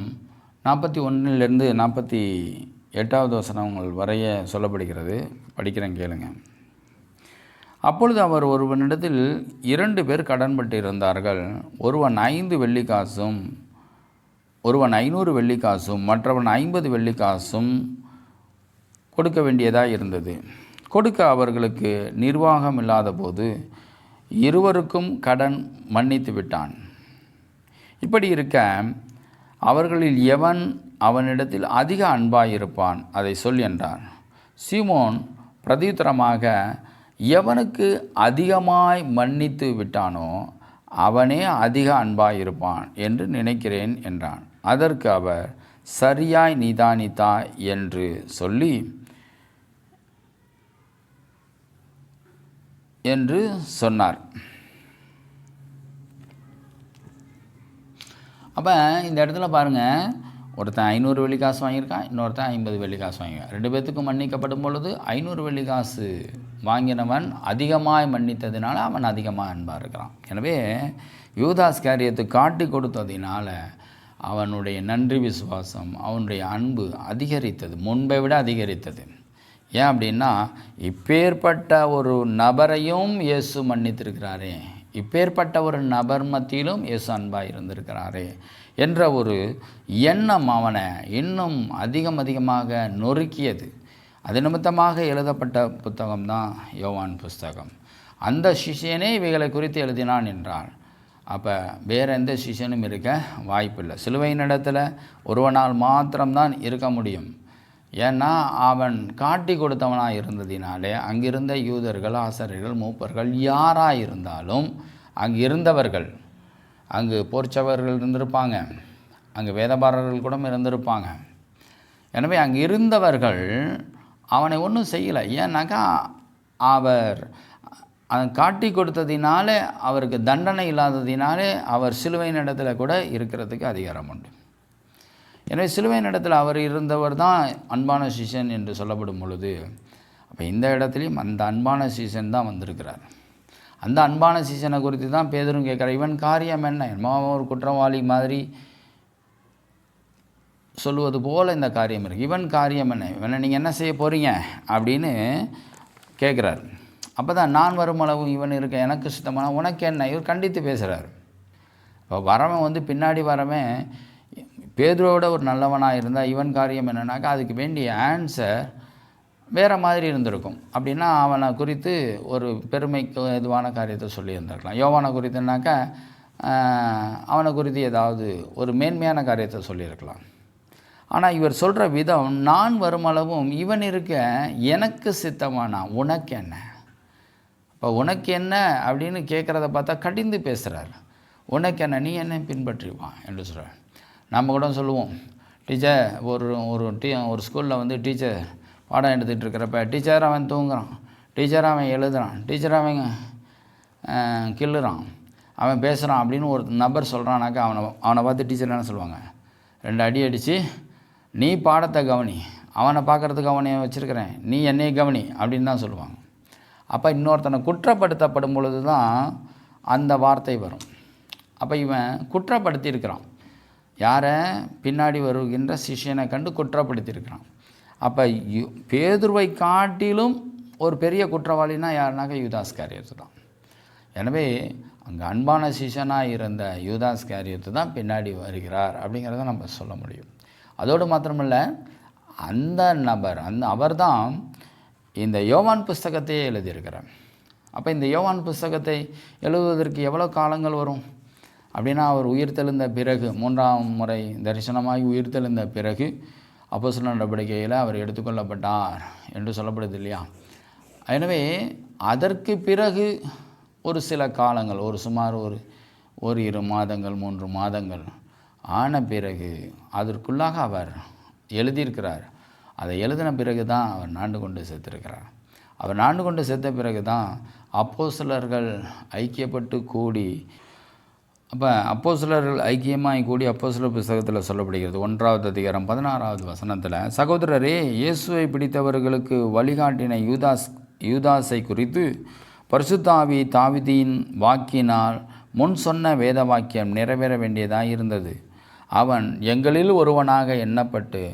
41 48வது வசனங்கள் வரைய சொல்லப்படுகிறது. படிக்கிறேன், கேளுங்க. அப்பொழுது அவர் ஒருவனிடத்தில் 2 பேர் கடன்பட்டு இருந்தார்கள். ஒருவன் 5 வெள்ளிக்காசும் ஒருவன் 500 வெள்ளிக்காசும் மற்றவன் 50 வெள்ளிக்காசும் கொடுக்க வேண்டியதாக இருந்தது. கொடுக்க அவர்களுக்கு நிர்வாகம் இல்லாத போது இருவருக்கும் கடன் மன்னித்து விட்டான். இப்படி இருக்க அவர்களில் எவன் அவனிடத்தில் அதிக அன்பாயிருப்பான், அதை சொல் என்றார். சீமோன் பிரதியுத்தரமாக, எவனுக்கு அதிகமாய் மன்னித்து விட்டானோ அவனே அதிக அன்பாயிருப்பான் என்று நினைக்கிறேன் என்றான். அதற்கு அவர், சரியாய் நிதானித்தா என்று சொல்லி என்று சொன்னார். அப்போ இந்த இடத்துல பாருங்கள், ஒருத்தன் 500 வெள்ளிக்காசு வாங்கியிருக்கான், இன்னொருத்தன் 50 வெள்ளிக்காசு வாங்கியிருக்கான். 2 பேர்த்துக்கும் மன்னிக்கப்படும் பொழுது 500 வெள்ளிக்காசு வாங்கினவன் அதிகமாய் மன்னித்ததினால அவன் அதிகமாக அன்பாக இருக்கிறான். எனவே யூதாஸ் காரியத்தை காட்டி கொடுத்ததினால அவனுடைய நன்றி விசுவாசம், அவனுடைய அன்பு அதிகரித்தது, முன்பை விட அதிகரித்தது. ஏன் அப்படின்னா, இப்பேற்பட்ட ஒரு நபரையும் இயேசு மன்னித்திருக்கிறாரே, இப்பேற்பட்ட ஒரு நபர் மத்தியிலும் இயேசு அன்பாக இருந்திருக்கிறாரே என்ற ஒரு எண்ணம் அவனை இன்னும் அதிகமாக நொறுக்கியது. அது நிமித்தமாக எழுதப்பட்ட புத்தகம்தான் யோவான் புஸ்தகம். அந்த சிஷ்யனே இவைகளை குறித்து எழுதினான் என்றால் அப்போ வேறு எந்த சிஷ்யனும் இருக்க வாய்ப்பில்லை. சிலுவையின் இடத்துல ஒருவனால் மாத்திரம்தான் இருக்க முடியும். ஏன்னா அவன் காட்டி கொடுத்தவனாக இருந்ததினாலே அங்கிருந்த யூதர்கள், ஆசாரியர்கள், மூப்பர்கள் யாராக இருந்தாலும் அங்கு இருந்தவர்கள், அங்கு போர்ச்சவர்கள் இருந்திருப்பாங்க, அங்கு வேதபாரர்கள் கூட இருந்திருப்பாங்க. எனவே அங்கு இருந்தவர்கள் அவனை ஒன்றும் செய்யலை. ஏன்னாக்கா அவர் காட்டி கொடுத்ததினாலே, அவருக்கு தண்டனை இல்லாததினாலே அவர் சிலுவையின் இடத்துல கூட இருக்கிறதுக்கு அதிகாரம் உண்டு. எனவே சிலுவையின் இடத்துல அவர் இருந்தவர் தான் அன்பான சிஷன் என்று சொல்லப்படும் பொழுது, அப்போ இந்த இடத்துலையும் அந்த அன்பான சீசன் தான் வந்திருக்கிறார். அந்த அன்பான சீசனை குறித்து தான் பேதுரும் கேட்குறார். இவன் காரியம் என்ன? என்னமோ ஒரு குற்றவாளி மாதிரி சொல்லுவது போல் இந்த காரியம் இருக்குது. இவன் காரியம் என்ன? இவனை நீங்கள் என்ன செய்ய போகிறீங்க அப்படின்னு கேட்குறார். அப்போ தான், நான் வரும் அளவு இவன் இருக்க எனக்கு சுத்தமான உனக்கு என்ன? இவர் கண்டித்து பேசுகிறார். இப்போ வரவன் பின்னாடி வரவன் பேதுருவோட ஒரு நல்லவனாக இருந்தால் இவன் காரியம் என்னன்னாக்கா அதுக்கு வேண்டிய ஆன்சர் வேறு மாதிரி இருந்திருக்கும். அப்படின்னா அவனை குறித்து ஒரு பெருமைக்கு எதுவான காரியத்தை சொல்லியிருந்திருக்கலாம். யோவானை குறித்துனாக்கா அவனை குறித்து ஏதாவது ஒரு மேன்மையான காரியத்தை சொல்லியிருக்கலாம். ஆனால் இவர் சொல்கிற விதம், நான் வருமளவும் இவன் இருக்க எனக்கு சித்தமானா உனக்கு என்ன? இப்போ உனக்கு என்ன அப்படின்னு கேட்குறத பார்த்தா கடிந்து பேசுகிறார். உனக்கு என்ன, நீ என்ன பின்பற்றிவான் என்று சொல்கிறார். நம்ம கூட சொல்லுவோம், டீச்சர் ஒரு ஸ்கூலில் டீச்சர் பாடம் எடுத்துகிட்டு இருக்கிறப்ப டீச்சர் அவன் தூங்குறான், டீச்சர் அவன் எழுதுகிறான், டீச்சர் அவன் கிள்ளுறான், அவன் பேசுகிறான் அப்படின்னு ஒரு நபர் சொல்கிறானாக்கா அவனை பார்த்து டீச்சர் என்ன சொல்லுவாங்க? 2 அடி அடித்து, நீ பாடத்தை கவனி, அவனை பார்க்குறதுக்கு அவனை வச்சுருக்கிறேன், நீ என்னையை கவனி அப்படின்னு தான் சொல்லுவாங்க. அப்போ இன்னொருத்தனை குற்றப்படுத்தப்படும் பொழுது தான் அந்த வார்த்தை வரும். அப்போ இவன் குற்றப்படுத்தியிருக்கிறான். யாரை? பின்னாடி வருகின்ற சிஷ்யனை கண்டு குற்றப்படுத்தியிருக்கிறான். அப்போ பேதுருவை காட்டிலும் ஒரு பெரிய குற்றவாளினா யாருனாக்கா யூதாஸ் காரியத்து தான். எனவே அங்கே அன்பான சிஷ்யனாக இருந்த யூதாஸ் காரியத்து தான் பின்னாடி வருகிறார் அப்படிங்கிறத நம்ம சொல்ல முடியும். அதோடு மாத்திரமில்லை, அந்த நபர் அவர் தான் இந்த யோவான் புஸ்தகத்தையே எழுதியிருக்கிறார். அப்போ இந்த யோவான் புஸ்தகத்தை எழுதுவதற்கு எவ்வளோ காலங்கள் வரும் அப்படின்னா, அவர் உயிர்த்தெழுந்த பிறகு 3ஆம் முறை தரிசனமாகி உயிர்த்தெழுந்த பிறகு அப்போஸ்தலர் நடவடிக்கையில் அவர் எடுத்துக்கொள்ளப்பட்டார் என்று சொல்லப்படுது இல்லையா? எனவே அதற்கு பிறகு ஒரு சில காலங்கள், சுமார் ஒரு 2 மாதங்கள் 3 மாதங்கள் ஆன பிறகு அதற்குள்ளாக அவர் எழுதியிருக்கிறார். அதை எழுதின பிறகு தான் அவர் நாண்டு கொண்டு செத்திருக்கிறார். அவர் நாண்டு கொண்டு செத்த பிறகு தான் அப்போஸ்தலர்கள் ஐக்கியப்பட்டு கூடி அப்போ அப்போஸ்தலர்கள் ஐக்கியமாய் கூடி அப்போஸ்தலர் புத்தகத்தில் சொல்லப்படுகிறது 1ஆவது அதிகாரம் 16வது வசனத்தில், சகோதரரே, இயேசுவை பிடித்தவர்களுக்கு வழிகாட்டின யூதாஸை குறித்து பரிசுத்த ஆவி தாவீதின் வாக்கினால் முன் சொன்ன வேத வாக்கியம் நிறைவேற வேண்டியதாக இருந்தது. அவன் எங்களில் ஒருவனாக எண்ணப்பட்டு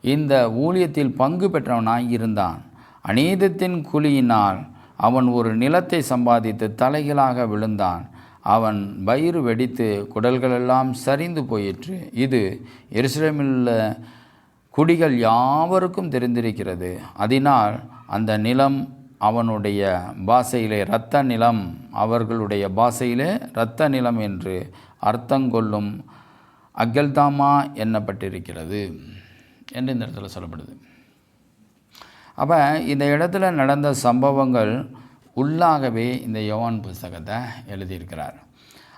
இந்த ஊழியத்தில் பங்கு பெற்றவனாய் இருந்தான். அநீதத்தின் குழியினால் அவன் ஒரு நிலத்தை சம்பாதித்து தலைகளாக விழுந்தான். அவன் வயிறு வெடித்து குடல்களெல்லாம் சரிந்து போயிற்று. இது எருசலேமிலுள்ள குடிகள் யாவருக்கும் தெரிந்திருக்கிறது. அதனால் அந்த நிலம் அவனுடைய பாஷையிலே இரத்த நிலம், அவர்களுடைய பாஷையிலே இரத்த நிலம் என்று அர்த்தங்கொள்ளும் அக்கல்தாமா எண்ணப்பட்டிருக்கிறது என்று இந்த இடத்துல சொல்லப்படுது. அப்போ இந்த இடத்துல நடந்த சம்பவங்கள் உள்ளாகவே இந்த யோவான் புஸ்தகத்தை எழுதியிருக்கிறார்.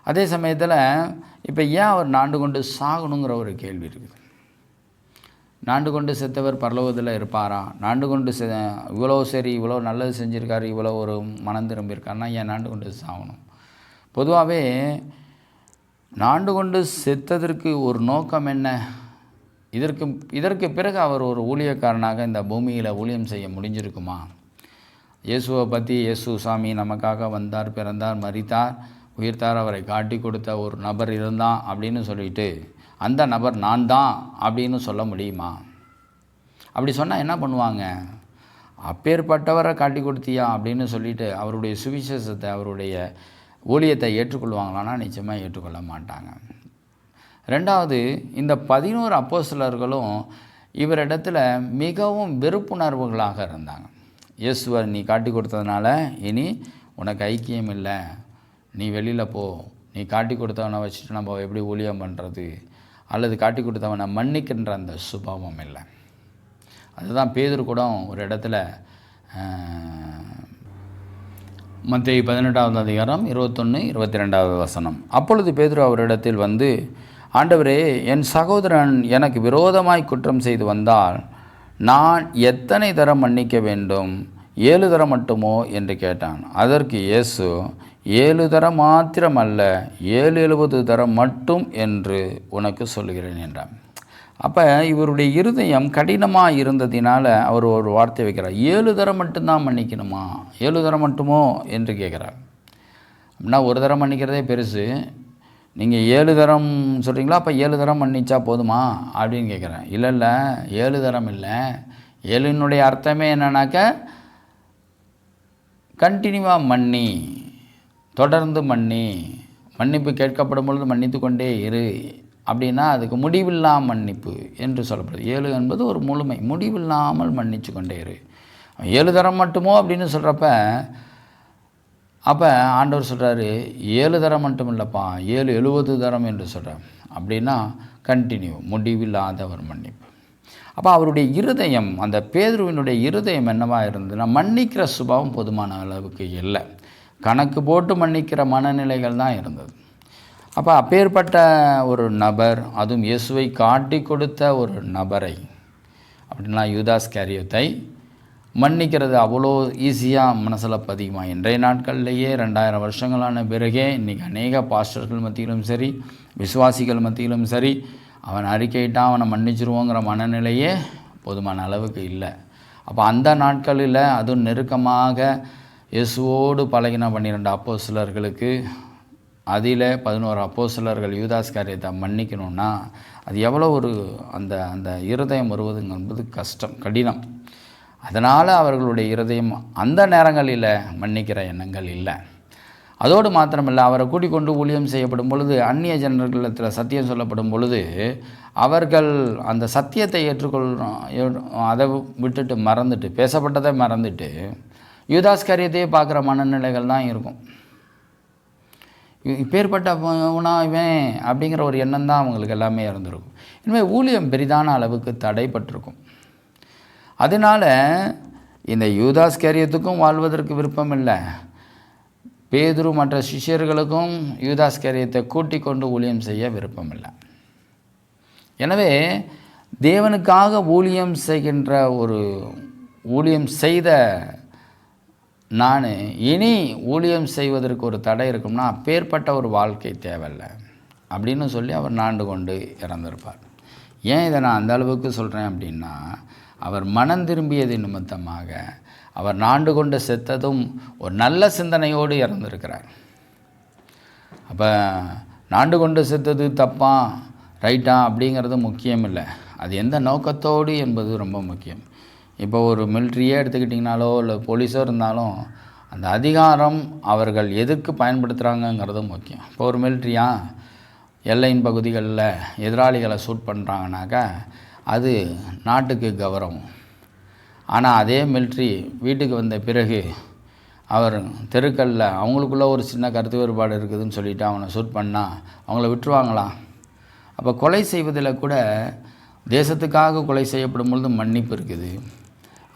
அதே சமயத்தில் இப்போ ஏன் அவர் நாண்டு கொண்டு சாகணுங்கிற ஒரு கேள்வி இருக்குது. நாண்டு கொண்டு செத்தவர் பரலோகத்தில் இருப்பாரா? நாண்டு கொண்டு இவ்வளோ சரி, இவ்வளோ நல்லது செஞ்சுருக்காரு, இவ்வளோ ஒரு மனம் திரும்பியிருக்காருன்னா ஏன் நாண்டு கொண்டு சாகணும்? பொதுவாகவே நாண்டு கொண்டு செத்ததற்கு ஒரு நோக்கம் என்ன? இதற்கு பிறகு அவர் ஒரு ஊழியக்காரனாக இந்த பூமியில் ஊழியம் செய்ய முடிஞ்சிருக்குமா? இயேசுவை பற்றி, இயேசு சாமி நமக்காக வந்தார், பிறந்தார், மரித்தார், உயிர்த்தார், அவரை காட்டி கொடுத்த ஒரு நபர் இருந்தான் அப்படின்னு சொல்லிட்டு அந்த நபர் நான் தான் அப்படின்னு சொல்ல முடியுமா? அப்படி சொன்னால் என்ன பண்ணுவாங்க? அப்பேற்பட்டவரை காட்டி கொடுத்தியா அப்படின்னு சொல்லிட்டு அவருடைய சுவிசேஷத்தை, அவருடைய ஊழியத்தை ஏற்றுக்கொள்வாங்களான்னா நிச்சயமாக ஏற்றுக்கொள்ள மாட்டாங்க. ரெண்டாவது, இந்த 11 அப்போஸ்தலர்களும் இவரிடத்துல மிகவும் வெறுப்புணர்வுகளாக இருந்தாங்க. இயேசுவை நீ காட்டி கொடுத்ததுனால இனி உனக்கு ஐக்கியம் இல்லை, நீ வெளியில் போ, நீ காட்டி கொடுத்தவனை வச்சுட்டு நம்ம எப்படி ஊழியம் பண்ணுறது, அல்லது காட்டி கொடுத்தவனை மன்னிக்கின்ற அந்த சுபாவம் இல்லை. அதுதான் பேதுரு கூட ஒரு இடத்துல மத்தேயு 18வது அதிகாரம் 21-22வது வசனம், அப்பொழுது பேதுரு அவரிடத்தில் வந்து, ஆண்டவரே, என் சகோதரன் எனக்கு விரோதமாய் குற்றம் செய்து வந்தால் நான் எத்தனை தரம் மன்னிக்க வேண்டும்? 7 தரம் மட்டுமோ என்று கேட்டான். அதற்கு இயேசு, 7 தரம் மாத்திரமல்ல, 770 தரம் மட்டும் என்று உனக்கு சொல்லுகிறேன் என்றான். அப்போ இவருடைய இருதயம் கடினமாக இருந்ததினால அவர் ஒரு வார்த்தை வைக்கிறார், 7 தரம் மட்டும்தான் மன்னிக்கணுமா? 7 தரம் மட்டுமோ என்று கேட்குறார். அப்படின்னா ஒரு தரம் மன்னிக்கிறதே பெருசு, நீங்கள் 7 தரம் சொல்கிறீங்களா? அப்போ 7 தரம் மன்னிச்சா போதுமா அப்படின்னு கேட்குறேன். இல்லை 7 தரம் இல்லை, 7னுடைய அர்த்தமே என்னன்னாக்க கண்டினியூவாக மன்னி, தொடர்ந்து மன்னி, மன்னிப்பு கேட்கப்படும் பொழுது மன்னித்து கொண்டே இரு. அப்படின்னா அதுக்கு முடிவில்லா மன்னிப்பு என்று சொல்லப்படுது. 7 என்பது ஒரு முழுமை, முடிவில்லாமல் மன்னித்து கொண்டே இரு. 7 தரம் மட்டுமோ அப்படின்னு சொல்கிறப்ப, அப்போ ஆண்டவர் சொல்கிறாரு 7 தரம் மட்டும் இல்லைப்பா, 770 தரம் என்று சொல்கிறார். அப்படின்னா கண்டினியூ, முடிவில்லாத ஒரு மன்னிப்பு. அப்போ அவருடைய இருதயம், அந்த பேதுருவினுடைய இருதயம் என்னவாக இருந்ததுன்னா, மன்னிக்கிற சுபாவம் போதுமான அளவுக்கு இல்லை, கணக்கு போட்டு மன்னிக்கிற மனநிலைகள் தான் இருந்தது. அப்போ அப்பேற்பட்ட ஒரு நபர், அதுவும் இயேசுவை காட்டி கொடுத்த ஒரு நபரை, அப்படின்னா யூதாஸ் காரியோத்தை மன்னிக்கிறது அவ்வளோ ஈஸியாக மனசில் பதியுமா? இன்றைய நாட்கள்லேயே 2000 வருஷங்களான பிறகே இன்றைக்கி அநேக பாஸ்டர்கள் மத்தியிலும் சரி, விசுவாசிகள் மத்தியிலும் சரி, அவன் அறிக்கையிட்டால் அவனை மன்னிச்சிருவோங்கிற மனநிலையே போதுமான அளவுக்கு இல்லை. அப்போ அந்த நாட்களில் அதுவும் நெருக்கமாக இயேசுவோடு பழகின 12 அப்போஸ்தலர்களுக்கு, அதில் 11 அப்போஸ்தலர்கள் யூதாஸ் காரியத்தை மன்னிக்கணும்னா அது எவ்வளோ ஒரு அந்த அந்த இருதயம் வருவதுங்க என்பது கஷ்டம், கடினம். அதனால் அவர்களுடைய இருதயம் அந்த நேரங்களில் மன்னிக்கிற எண்ணங்கள் இல்லை. அதோடு மாத்திரமில்லை, அவரை கூட்டிக் கொண்டு ஊழியம் செய்யப்படும் பொழுது, அந்நிய ஜனங்களிடத்தில் சத்தியம் சொல்லப்படும் பொழுது அவர்கள் அந்த சத்தியத்தை அதை விட்டுட்டு மறந்துட்டு, பேசப்பட்டதை மறந்துட்டு யூதாஸ் காரியத்தையே பார்க்குற மனநிலைகள் தான் இருக்கும். இப்பேற்பட்ட இவன் அப்படிங்கிற ஒரு எண்ணம் தான் அவங்களுக்கு எல்லாமே இருந்திருக்கும். இனிமேல் ஊழியம் பெரிதான அளவுக்கு தடைப்பட்டிருக்கும். அதனால் இந்த யூதாஸ் காரியத்துக்கும் வாழ்வதற்கு விருப்பம் இல்லை, பேதுரு மற்ற சிஷ்யர்களுக்கும் யூதாஸ் காரியத்தை கூட்டிக் கொண்டு ஊழியம் செய்ய விருப்பம் இல்லை. எனவே தேவனுக்காக ஊழியம் செய்கின்ற ஒரு ஊழியம் செய்த நான் இனி ஊழியம் செய்வதற்கு ஒரு தடை இருக்கும்னா அப்பேற்பட்ட ஒரு வாழ்க்கை தேவையில்லை அப்படின்னு சொல்லி அவர் நாண்டு கொண்டு இறந்திருப்பார். ஏன் இதை நான் அந்த அளவுக்கு சொல்கிறேன் அப்படின்னா, அவர் மனம் திரும்பியது நிமித்தமாக அவர் நாண்டு கொண்டு செத்ததும் ஒரு நல்ல சிந்தனையோடு இறந்திருக்கிறார். அப்போ நாண்டு கொண்டு செத்தது தப்பா ரைட்டா அப்படிங்கிறது முக்கியம் இல்லை, அது எந்த நோக்கத்தோடு என்பது ரொம்ப முக்கியம். இப்போ ஒரு மிலிட்ரியே எடுத்துக்கிட்டிங்கனாலோ இல்லை போலீஸோ இருந்தாலும் அந்த அதிகாரம் அவர்கள் எதற்கு பயன்படுத்துகிறாங்கங்கிறது முக்கியம். இப்போ ஒரு மிலிட்ரியா எல்லையின் பகுதிகளில் எதிராளிகளை ஷூட் பண்ணுறாங்கனாக்கா அது நாட்டுக்கு கௌரவம். ஆனால் அதே மிலிட்ரி வீட்டுக்கு வந்த பிறகு அவர் தெருக்களில் அவங்களுக்குள்ள ஒரு சின்ன கருத்து வேறுபாடு இருக்குதுன்னு சொல்லிவிட்டு அவனை ஷூட் பண்ணால் அவங்கள விட்டுருவாங்களா? அப்போ கொலை செய்வதில் கூட தேசத்துக்காக கொலை செய்யப்படும் பொழுது மன்னிப்பு இருக்குது.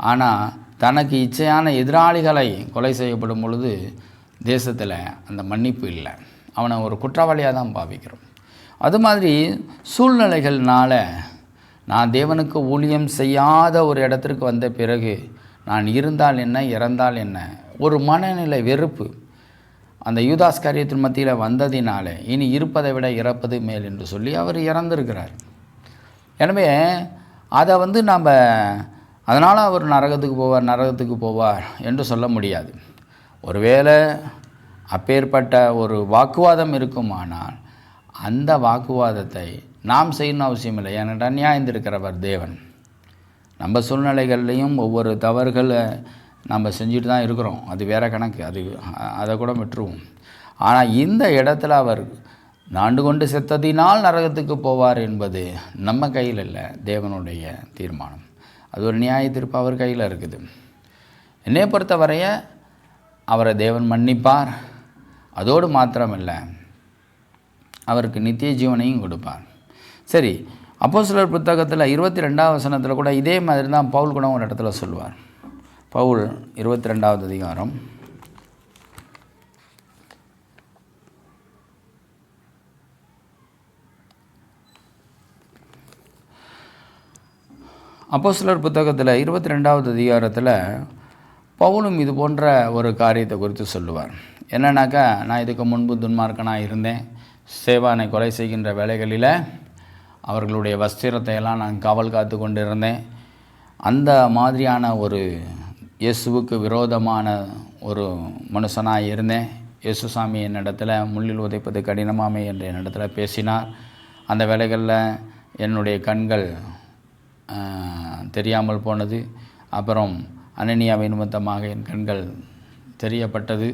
ஆனால் தனக்கு இச்சையான எதிராளிகளை கொலை செய்யப்படும் பொழுது தேசத்தில் அந்த மன்னிப்பு இல்லை, அவனை ஒரு குற்றவாளியாக தான் பாவிக்கிறோம். அது மாதிரி சூழ்நிலைகள்னால் நான் தேவனுக்கு ஊழியம் செய்யாத ஒரு இடத்திற்கு வந்த பிறகு நான் இருந்தால் என்ன இறந்தால் என்ன ஒரு மனநிலை வெறுப்பு அந்த யூதாஸ் காரியத்தின் மத்தியில் வந்ததினால இனி இருப்பதை விட இறப்பது மேல் என்று சொல்லி அவர் இறந்திருக்கிறார். எனவே அதை நாம் அதனால் அவர் நரகத்துக்கு போவார் என்று சொல்ல முடியாது. ஒருவேளை அப்பேற்பட்ட ஒரு வாக்குவாதம் இருக்குமானால் அந்த வாக்குவாதத்தை நாம் செய்யணும் அவசியம் இல்லை. ஏன்னா நியாயந்திருக்கிறவர் தேவன். நம்ம சூழ்நிலைகள்லையும் ஒவ்வொரு தவறுகளை நம்ம செஞ்சுட்டு தான் இருக்கிறோம், அது வேறு கணக்கு, அதை கூட விட்டுருவோம். ஆனால் இந்த இடத்துல அவர் நாண்டு கொண்டு செத்ததினால் நரகத்துக்கு போவார் என்பது நம்ம கையில் இல்லை, தேவனுடைய தீர்மானம். அது ஒரு நியாய தீர்ப்பு அவர் கையில் இருக்குது. என்னை பொறுத்தவரைய அவரை தேவன் மன்னிப்பார். அதோடு மாத்திரமில்லை, அவருக்கு நித்திய ஜீவனையும் கொடுப்பார். சரி, அப்போஸ்தலர் புத்தகத்தில் 22வது வசனத்தில் கூட இதே மாதிரி தான் பவுல் கூட ஒரு இடத்துல சொல்லுவார். பவுல் 22வது அதிகாரம் அப்போஸ்தலர் புத்தகத்தில் 22வது அதிகாரத்தில் பவுலும் இது போன்ற ஒரு காரியத்தை குறித்து சொல்லுவார். என்னன்னாக்கா, நான் இதுக்கு முன்பு துன்மார்க்கனாக இருந்தேன், சேவானை கொலை செய்கின்ற வேலைகளில் அவர்களுடைய வஸ்திரத்தை எல்லாம் நான் காவல் காத்து கொண்டு இருந்தேன். அந்த மாதிரியான ஒரு இயேசுவுக்கு விரோதமான ஒரு மனுஷனாக இருந்தேன். இயேசுசாமி என்னிடத்தில் முள்ளில் உதைப்பது கடினமாமே என்று என்னிடத்தில் பேசினார். அந்த வேலைகளில் என்னுடைய கண்கள் தெரியாமல் போனது. அப்புறம் அனனியாவை நிமித்தமாக என் கண்கள் தெரியப்பட்டது.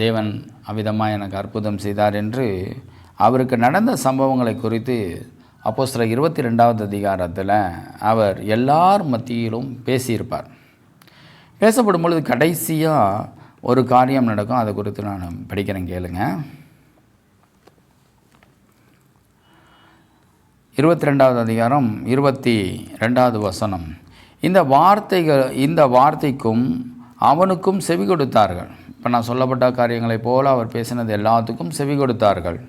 தேவன் அவ்விதமாக எனக்கு அற்புதம் செய்தார் என்று அவருக்கு நடந்த சம்பவங்களை குறித்து அப்போஸ்தலர் 22வது அதிகாரத்தில் அவர் எல்லார் மத்தியிலும் பேசியிருப்பார். பேசப்படும் பொழுது கடைசியாக ஒரு காரியம் நடக்கும், அதை குறித்து நான் படிக்கிறேன், கேளுங்க. 22வது அதிகாரம் 22வது வசனம். இந்த வார்த்தைக்கும் அவனுக்கும் செவி கொடுத்தார்கள். இப்போ நான் சொல்லப்பட்ட காரியங்களைப் போல அவர் பேசினது எல்லாத்துக்கும் செவி கொடுத்தார்கள்.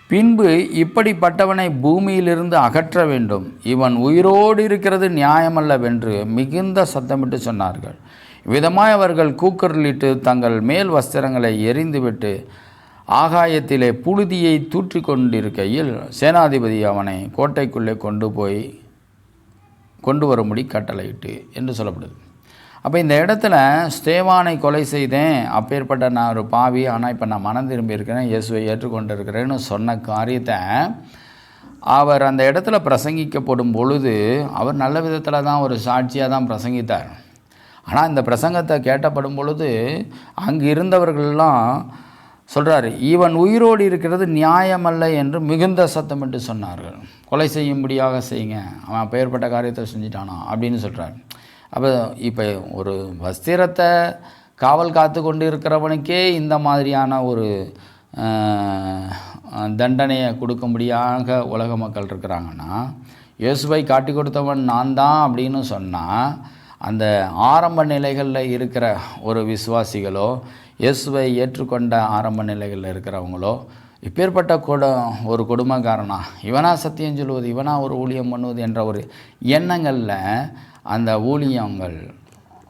பின்பு இப்படிப்பட்டவனை பூமியிலிருந்து அகற்ற வேண்டும், இவன் உயிரோடு இருக்கிறது நியாயமல்லவென்று மிகுந்த சத்தமிட்டு சொன்னார்கள். விதமாய் அவர்கள் கூக்குரலிட்டு தங்கள் மேல் வஸ்திரங்களை எறிந்துவிட்டு ஆகாயத்திலே புழுதியை தூற்றி கொண்டிருக்கையில் சேனாதிபதி அவனை கோட்டைக்குள்ளே கொண்டு வரும்படி கட்டளையிட்டு என்று சொல்லப்படுது. அப்போ இந்த இடத்துல ஸ்தேவானை கொலை செய்தேன், அப்பேற்பட்ட நான் ஒரு பாவி, ஆனால் இப்போ நான் மனம் திரும்பி இருக்கிறேன், இயேசுவை ஏற்றுக்கொண்டு இருக்கிறேன்னு சொன்ன காரியத்தை அவர் அந்த இடத்துல பிரசங்கிக்கப்படும் பொழுது அவர் நல்ல விதத்தில் தான் ஒரு சாட்சியாக தான் பிரசங்கித்தார். ஆனால் இந்த பிரசங்கத்தை கேட்டப்படும் பொழுது அங்கு இருந்தவர்களெல்லாம் சொல்கிறார், இவன் உயிரோடு இருக்கிறது நியாயமல்ல என்று மிகுந்த சத்தமிட்டு சொன்னார்கள். கொலை செய்யும்படியாக செய்யுங்க, அவன் அப்பேற்பட்ட காரியத்தை செஞ்சிட்டானா அப்படின்னு சொல்கிறார். அப்போ இப்போ ஒரு வஸ்திரத்தை காவல் காத்து கொண்டு இருக்கிறவனுக்கே இந்த மாதிரியான ஒரு தண்டனையை கொடுக்கும்படியாக உலக மக்கள் இருக்கிறாங்கன்னா, இயேசுவை காட்டி கொடுத்தவன் நான் தான் அப்படின்னு சொன்னால் அந்த ஆரம்ப நிலைகளில் இருக்கிற ஒரு விசுவாசிகளோ இயேசுவை ஏற்றுக்கொண்ட ஆரம்ப நிலைகளில் இருக்கிறவங்களோ இப்பேற்பட்ட ஒரு கொடுமைக்காரனா, இவனா சத்தியம் சொல்லுவது, இவனா ஒரு ஊழியம் பண்ணுவது என்ற ஒரு எண்ணங்களில் அந்த ஊழியங்கள்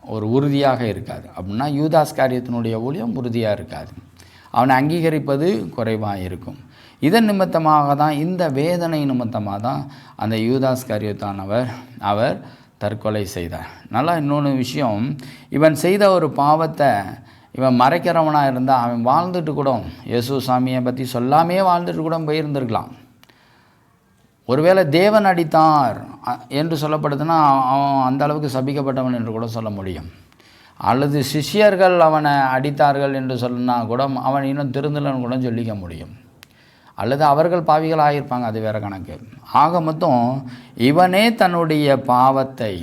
ஒரு உறுதியாக இருக்காது. அப்படின்னா யூதாஸ் காரியத்தினுடைய ஊழியம் உறுதியாக இருக்காது. அவனை அங்கீகரிப்பது குறைவாக இருக்கும். இதன் நிமித்தமாக தான், இந்த வேதனை நிமித்தமாக தான் அந்த யூதாஸ் காரியத்தானவர் அவர் தற்கொலை செய்தார். நல்லா இன்னொன்று விஷயம், இவன் செய்த ஒரு பாவத்தை இவன் மறைக்கிறவனாக இருந்தால் அவன் வாழ்ந்துட்டு கூட இயேசு சாமியை பற்றி சொல்லாமே வாழ்ந்துட்டு கூட போயிருந்திருக்கலாம். ஒருவேளை தேவன் அடித்தார் என்று சொல்லப்படுதுன்னா அவன் அந்த அளவுக்கு சபிக்கப்பட்டவன் என்று கூட சொல்ல முடியும். அல்லது சிஷ்யர்கள் அவனை அடித்தார்கள் என்று சொன்னால் கூட அவன் இன்னும் திருந்தலன்னு கூட சொல்லிக்க முடியும். அல்லது அவர்கள் பாவிகள் ஆகியிருப்பாங்க, அது வேறு கணக்கு. ஆக மொத்தம் இவனே தன்னுடைய பாவத்தை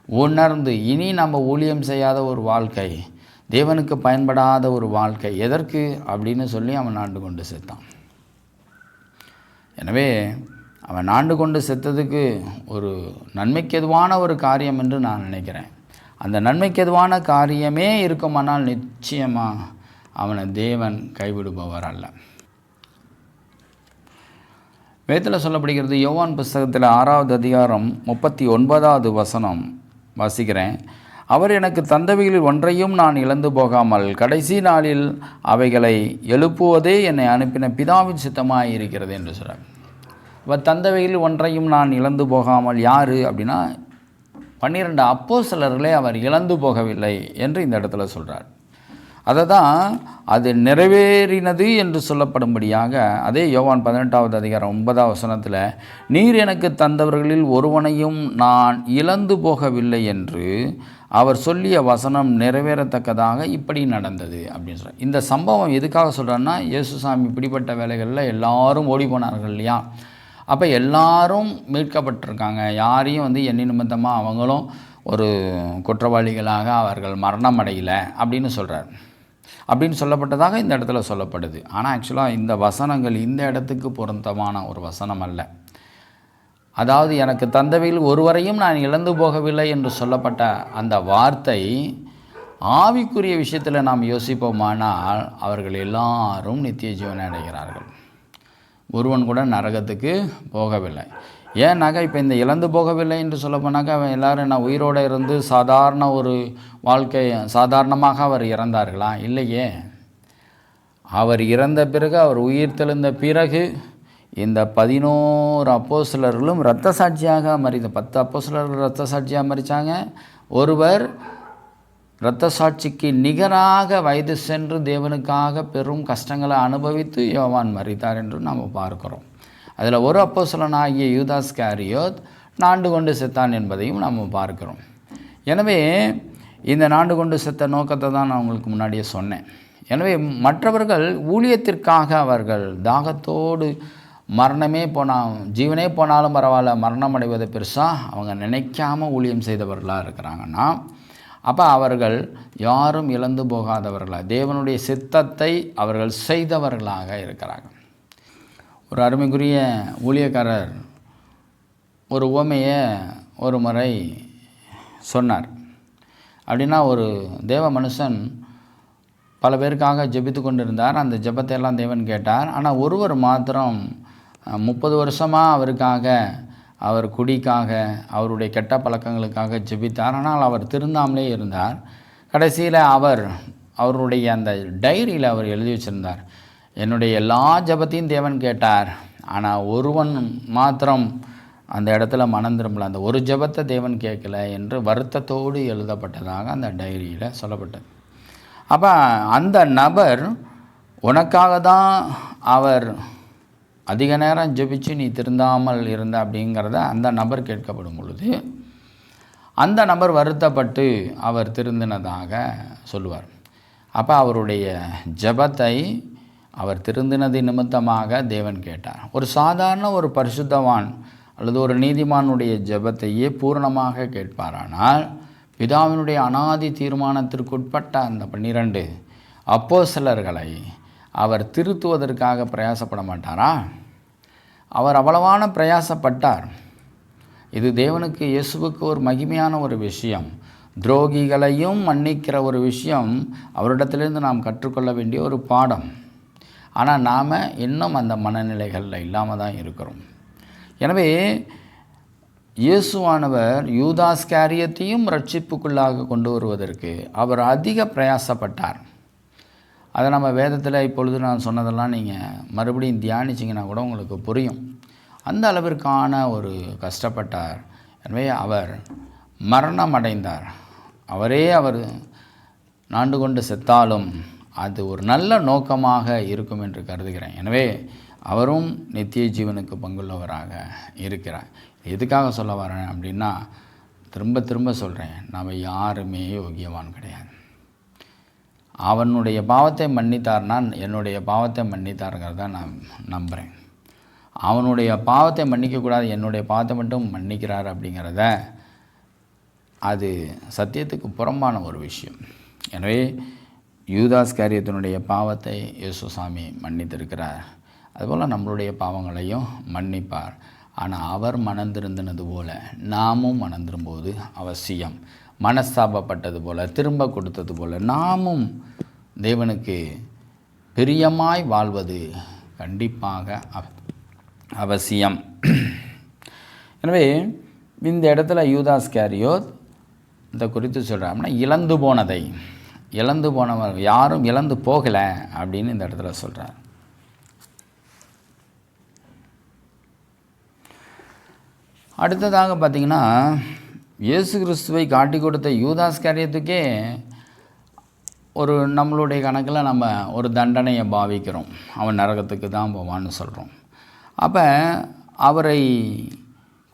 உணர்ந்து இனி நம்ம ஊழியம் செய்யாத ஒரு வாழ்க்கை, தேவனுக்கு பயன்படாத ஒரு வாழ்க்கை எதற்கு அப்படின்னு சொல்லி அவன் ஆண்டு கொண்டு செத்தான். எனவே அவன் ஆண்டு கொண்டு செத்ததுக்கு ஒரு நன்மைக்கு எதுவான ஒரு காரியம் என்று நான் நினைக்கிறேன். அந்த நன்மைக்கு எதுவான காரியமே இருக்குமானால் நிச்சயமாக அவனை தேவன் கைவிடுபவர் அல்ல. வேதத்தில் சொல்லப்படுகிறது, யோவான் புஸ்தகத்தில் 6வது அதிகாரம் 39வது வசனம் வாசிக்கிறேன். அவர் எனக்கு தந்தவைகளில் ஒன்றையும் நான் இழந்து போகாமல் கடைசி நாளில் அவைகளை எழுப்புவதே என்னை அனுப்பின பிதாவின் சித்தமாக இருக்கிறது என்று சொல்கிறார். அவர் தந்தவைகளில் ஒன்றையும் நான் இழந்து போகாமல், யார் அப்படின்னா 12 அப்போஸ்தலர்களே அவர் இழந்து போகவில்லை என்று இந்த இடத்துல சொல்கிறார். அதை தான் அது நிறைவேறினது என்று சொல்லப்படும்படியாக அதே யோவான் 18வது அதிகாரம் 9வது வசனத்தில், நீர் எனக்கு தந்தவர்களில் ஒருவனையும் நான் இழந்து போகவில்லை என்று அவர் சொல்லிய வசனம் நிறைவேறத்தக்கதாக இப்படி நடந்தது அப்படின்னு சொல்கிறார். இந்த சம்பவம் எதுக்காக சொல்கிறாருன்னா, இயேசுசாமி இப்படிப்பட்ட வேலைகளில் எல்லாரும் ஓடி போனார்கள் இல்லையா? அப்போ எல்லாரும் மீட்கப்பட்டிருக்காங்க. யாரையும் எண்ணி நிமித்தமாக அவங்களும் ஒரு குற்றவாளிகளாக அவர்கள் மரணம் அடையலை அப்படின்னு சொல்கிறார். அப்படின்னு சொல்லப்பட்டதாக இந்த இடத்துல சொல்லப்படுது. ஆனால் ஆக்சுவலாக இந்த வசனங்கள் இந்த இடத்துக்கு பொருத்தமான ஒரு வசனம் அல்ல. அதாவது எனக்கு தந்தவையில் ஒருவரையும் நான் இழந்து போகவில்லை என்று சொல்லப்பட்ட அந்த வார்த்தை ஆவிக்குரிய விஷயத்தில் நாம் யோசிப்போமானால் அவர்கள் எல்லாரும் நித்திய ஜீவனை அடைகிறார்கள். ஒருவன் கூட நரகத்துக்கு போகவில்லை. ஏன்னாக்கா இப்போ இந்த இழந்து போகவில்லை என்று சொல்ல போனாக்கா அவன் எல்லோரும் நான் உயிரோடு இருந்து சாதாரண ஒரு வாழ்க்கை, சாதாரணமாக அவர் இறந்தார்களா? இல்லையே. அவர் இறந்த பிறகு, அவர் உயிர் தெழுந்த பிறகு இந்த 11 அப்போஸ்தலர்களும் இரத்த சாட்சியாக மறித்த 10 அப்போஸ்தலர்கள் இரத்த சாட்சியாக மறித்தாங்க. ஒருவர் இரத்த சாட்சிக்கு நிகராக வயது சென்று தேவனுக்காக பெரும் கஷ்டங்களை அனுபவித்து யோவான் மரித்தார் என்று நாம் பார்க்கிறோம். அதில் ஒரு அப்போஸ்தலனாகிய யூதாஸ் காரியோத் நாண்டு கொண்டு செத்தான் என்பதையும் நாம் பார்க்கிறோம். எனவே இந்த நாண்டு கொண்டு செத்த நோக்கத்தை தான் நான் உங்களுக்கு முன்னாடியே சொன்னேன். எனவே மற்றவர்கள் ஊழியத்திற்காக அவர்கள் தாகத்தோடு மரணமே போனால், ஜீவனே போனாலும் பரவாயில்ல, மரணம் அடைவதை பெருசாக அவங்க நினைக்காமல் ஊழியம் செய்தவர்களாக இருக்கிறாங்கன்னா, அப்போ அவர்கள் யாரும் இழந்து போகாதவர்களாக, தேவனுடைய சித்தத்தை அவர்கள் செய்தவர்களாக இருக்கிறாங்க. ஒரு அருமைக்குரிய ஊழியக்காரர் ஒரு உவமையை ஒரு முறை சொன்னார். அப்படின்னா ஒரு தேவ மனுஷன் பல பேருக்காக ஜெபித்து கொண்டிருந்தார். அந்த ஜெபத்தை எல்லாம் தேவன் கேட்டார். ஆனால் ஒருவர் மாத்திரம் 30 வருஷமாக அவருக்காக, அவர் குடிக்காக, அவருடைய கெட்ட பழக்கங்களுக்காக ஜெபித்தார். ஆனால் அவர் திருந்தாமலே இருந்தார். கடைசியில் அவருடைய அந்த டைரியில் அவர் எழுதி வச்சுருந்தார், என்னுடைய எல்லா ஜெபத்தையும் தேவன் கேட்டார், ஆனால் ஒருவன் மாத்திரம் அந்த இடத்துல மனம் திரும்பல, அந்த ஒரு ஜெபத்தை தேவன் கேட்கல என்று வருத்தத்தோடு எழுதப்பட்டதாக அந்த டைரியில் சொல்லப்பட்டது. அப்போ அந்த நபர் உனக்காக தான் அவர் அதிக நேரம் ஜெபிச்சு நீ திருந்தாமல் இருந்த அப்படிங்கிறத அந்த நபர் கேட்கப்படும் பொழுது அந்த நபர் வருத்தப்பட்டு அவர் திருந்தினதாக சொல்லுவார். அப்போ அவருடைய ஜெபத்தை அவர் திருந்தினது நிமித்தமாக தேவன் கேட்டார். ஒரு சாதாரண ஒரு பரிசுத்தவான் அல்லது ஒரு நீதிமானுடைய ஜெபத்தையே பூரணமாக கேட்பாரானால் பிதாவினுடைய அனாதி தீர்மானத்திற்குட்பட்ட அந்த 12 அப்போஸ்தலர்களை அவர் திருத்துவதற்காக பிரயாசப்பட மாட்டாரா? அவர் அவ்வளவான பிரயாசப்பட்டார். இது தேவனுக்கு, இயேசுவுக்கு ஒரு மகிமையான ஒரு விஷயம். துரோகிகளையும் மன்னிக்கிற ஒரு விஷயம் அவரிடத்திலிருந்து நாம் கற்றுக்கொள்ள வேண்டிய ஒரு பாடம். ஆனால் நாம் இன்னும் அந்த மனநிலைகளில் இல்லாமல் தான் இருக்கிறோம். எனவே இயேசுவானவர் யூதாஸ்காரியத்தையும் ரட்சிப்புக்குள்ளாக கொண்டு வருவதற்கு அவர் அதிக பிரயாசப்பட்டார். அதை நம்ம வேதத்தில் இப்பொழுது நான் சொன்னதெல்லாம் நீங்கள் மறுபடியும் தியானிச்சிங்கன்னா கூட உங்களுக்கு புரியும். அந்த அளவிற்கான ஒரு கஷ்டப்பட்டார். எனவே அவர் மரணம் அடைந்தார். அவர் நாண்டு கொண்டு செத்தாலும் அது ஒரு நல்ல நோக்கமாக இருக்கும் என்று கருதுகிறேன். எனவே அவரும் நித்திய ஜீவனுக்கு பங்குள்ளவராக இருக்கிறார். எதுக்காக சொல்ல வரேன் அப்படின்னா, திரும்ப திரும்ப சொல்கிறேன், நாம் யாருமே யோகியவான் கிடையாது. அவனுடைய பாவத்தை மன்னித்தார்னா என்னுடைய பாவத்தை மன்னித்தாருங்கிறத நான் நம்புகிறேன். அவனுடைய பாவத்தை மன்னிக்கக்கூடாது, என்னுடைய பாவத்தை மட்டும் மன்னிக்கிறார் அப்படிங்கிறத அது சத்தியத்துக்கு புறம்பான ஒரு விஷயம். எனவே யூதாஸ்காரியத்தினுடைய பாவத்தை இயேசுசாமி மன்னித்திருக்கிறார். அதுபோல் நம்மளுடைய பாவங்களையும் மன்னிப்பார். ஆனால் அவர் மனந்திருந்தினது போல் நாமும் மனந்திரும்போது அவசியம். மனஸ்தாபப்பட்டது போல் திரும்ப கொடுத்தது போல் நாமும் தேவனுக்கு பிரியமாய் வாழ்வது கண்டிப்பாக அவசியம். எனவே இந்த இடத்துல யூதாஸ்காரியோத் இந்த குறித்து சொல்கிறாங்கன்னா, இழந்து போனவர் யாரும் இழந்து போகலை அப்படின்னு இந்த இடத்துல சொல்கிறார். அடுத்ததாக பார்த்திங்கன்னா, இயேசு கிறிஸ்துவை காட்டி கொடுத்த யூதாஸ்காரியத்துக்கே ஒரு நம்மளுடைய கணக்கில் நம்ம ஒரு தண்டனையை பாவிக்கிறோம். அவன் நரகத்துக்கு தான் போவான்னு சொல்கிறோம். அப்போ அவரை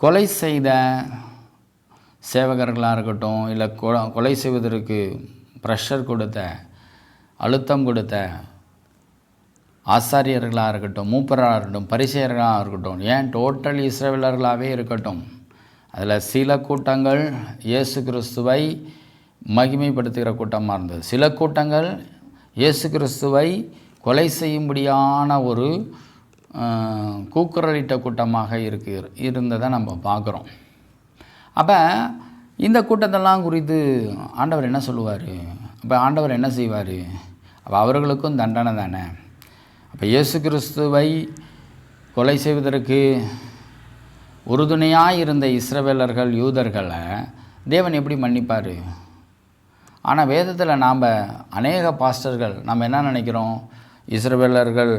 கொலை செய்த சேவகர்களாக இருக்கட்டும், இல்லை கொலை செய்வதற்கு ப்ரெஷர் கொடுத்த, அழுத்தம் கொடுத்த ஆசாரியர்களாக இருக்கட்டும், மூப்பராக இருக்கட்டும், பரிசேயர்களாக இருக்கட்டும், ஏன் டோட்டல் இஸ்ரவேலர்களாகவே இருக்கட்டும், அதில் சில கூட்டங்கள் இயேசு கிறிஸ்துவை மகிமைப்படுத்துகிற கூட்டமாக இருந்தது. சில கூட்டங்கள் இயேசு கிறிஸ்துவை கொலை செய்யும்படியான ஒரு கூக்குரலிட்ட கூட்டமாக இருந்ததை நம்ம பார்க்குறோம். அப்போ இந்த கூட்டத்தெல்லாம் குறித்து ஆண்டவர் என்ன சொல்லுவார்? அப்போ ஆண்டவர் என்ன செய்வார்? அப்போ அவர்களுக்கும் தண்டனை தானே. அப்போ இயேசு கிறிஸ்துவை கொலை செய்வதற்கு உறுதுணையாக இருந்த இஸ்ரவேலர்கள், யூதர்களை தேவன் எப்படி மன்னிப்பார்? ஆனால் வேதத்தில் நாம் அநேக பாஸ்டர்கள் நம்ம என்ன நினைக்கிறோம்? இஸ்ரவேலர்கள்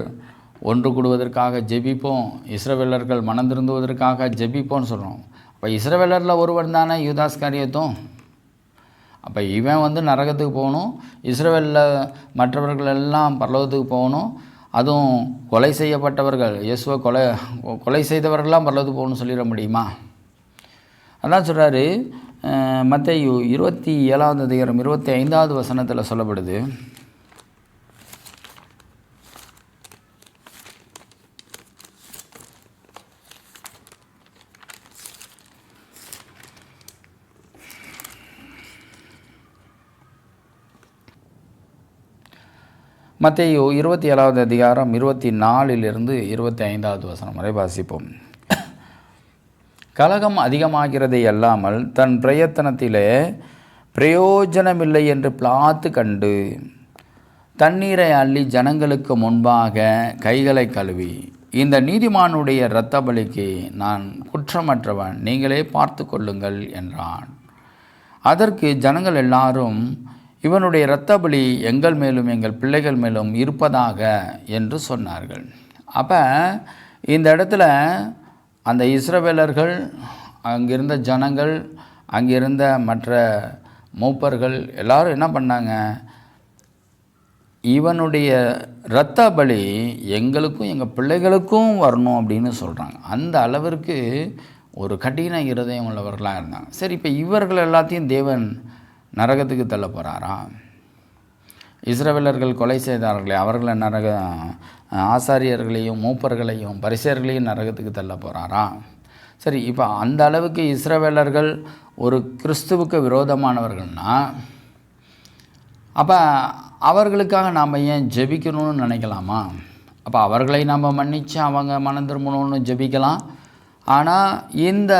ஒன்று கூடுவதற்காக ஜெபிப்போம், இஸ்ரவேலர்கள் மனம் திருந்துவதற்காக ஜெபிப்போம்னு சொல்கிறோம். அப்போ இஸ்ரவேலரில் ஒருவன் தானே யூதாஸ்காரியத்தும். அப்போ இவன் நரகத்துக்கு போகணும், இஸ்ரவேலில் மற்றவர்கள் எல்லாம் பரலோகத்துக்கு போகணும், அதுவும் கொலை செய்யப்பட்டவர்கள், இயேசுவை கொலை செய்தவர்கள்லாம் பரலோகத்துக்கு போகணும்னு சொல்லிட முடியுமா? அதான் சொல்கிறாரு. மத்தேயு 27 அதிகாரம் 25வது வசனத்தில் சொல்லப்படுது. மத்தேயு 27வது அதிகாரம் 24லிருந்து 25வது வசனம் வரை வாசிப்போம். கலகம் அதிகமாகிறதை அல்லாமல் தன் பிரயத்தனத்திலே பிரயோஜனமில்லை என்று பிலாத்து கண்டு தண்ணீரை அள்ளி ஜனங்களுக்கு முன்பாக கைகளை கழுவி, இந்த நீதிமானுடைய இரத்த பலிக்கு நான் குற்றமற்றவன், நீங்களே பார்த்து கொள்ளுங்கள் என்றான். அதற்கு ஜனங்கள் எல்லாரும், இவனுடைய இரத்த பலி எங்கள் மேலும் எங்கள் பிள்ளைகள் மேலும் இருப்பதாக என்று சொன்னார்கள். அப்போ இந்த இடத்துல அந்த இஸ்ரவேலர்கள், அங்கிருந்த ஜனங்கள், அங்கிருந்த மற்ற மூப்பர்கள் எல்லாரும் என்ன பண்ணாங்க? இவனுடைய இரத்த பலி எங்களுக்கும் எங்கள் பிள்ளைகளுக்கும் வரணும் அப்படின்னு சொல்கிறாங்க. அந்த அளவிற்கு ஒரு கடின இருதயம் உள்ளவர்களாக இருந்தாங்க. சரி, இப்போ இவர்கள் எல்லாத்தையும் தேவன் நரகத்துக்கு தள்ள போகிறாரா? இஸ்ரவேலர்கள் கொலை செய்தார்களே, அவர்களை ஆசாரியர்களையும் மூப்பர்களையும் பரிசேயர்களையும் நரகத்துக்கு தள்ள போகிறாரா? சரி, இப்போ அந்த அளவுக்கு இஸ்ரவேலர்கள் ஒரு கிறிஸ்துவுக்கு விரோதமானவர்கள்னா, அப்போ அவர்களுக்காக நாம் ஏன் ஜெபிக்கணும்னு நினைக்கலாமா? அப்போ அவர்களை நம்ம மன்னித்து அவங்க மனம் திரும்பணும்னு ஜெபிக்கலாம். ஆனால் இந்த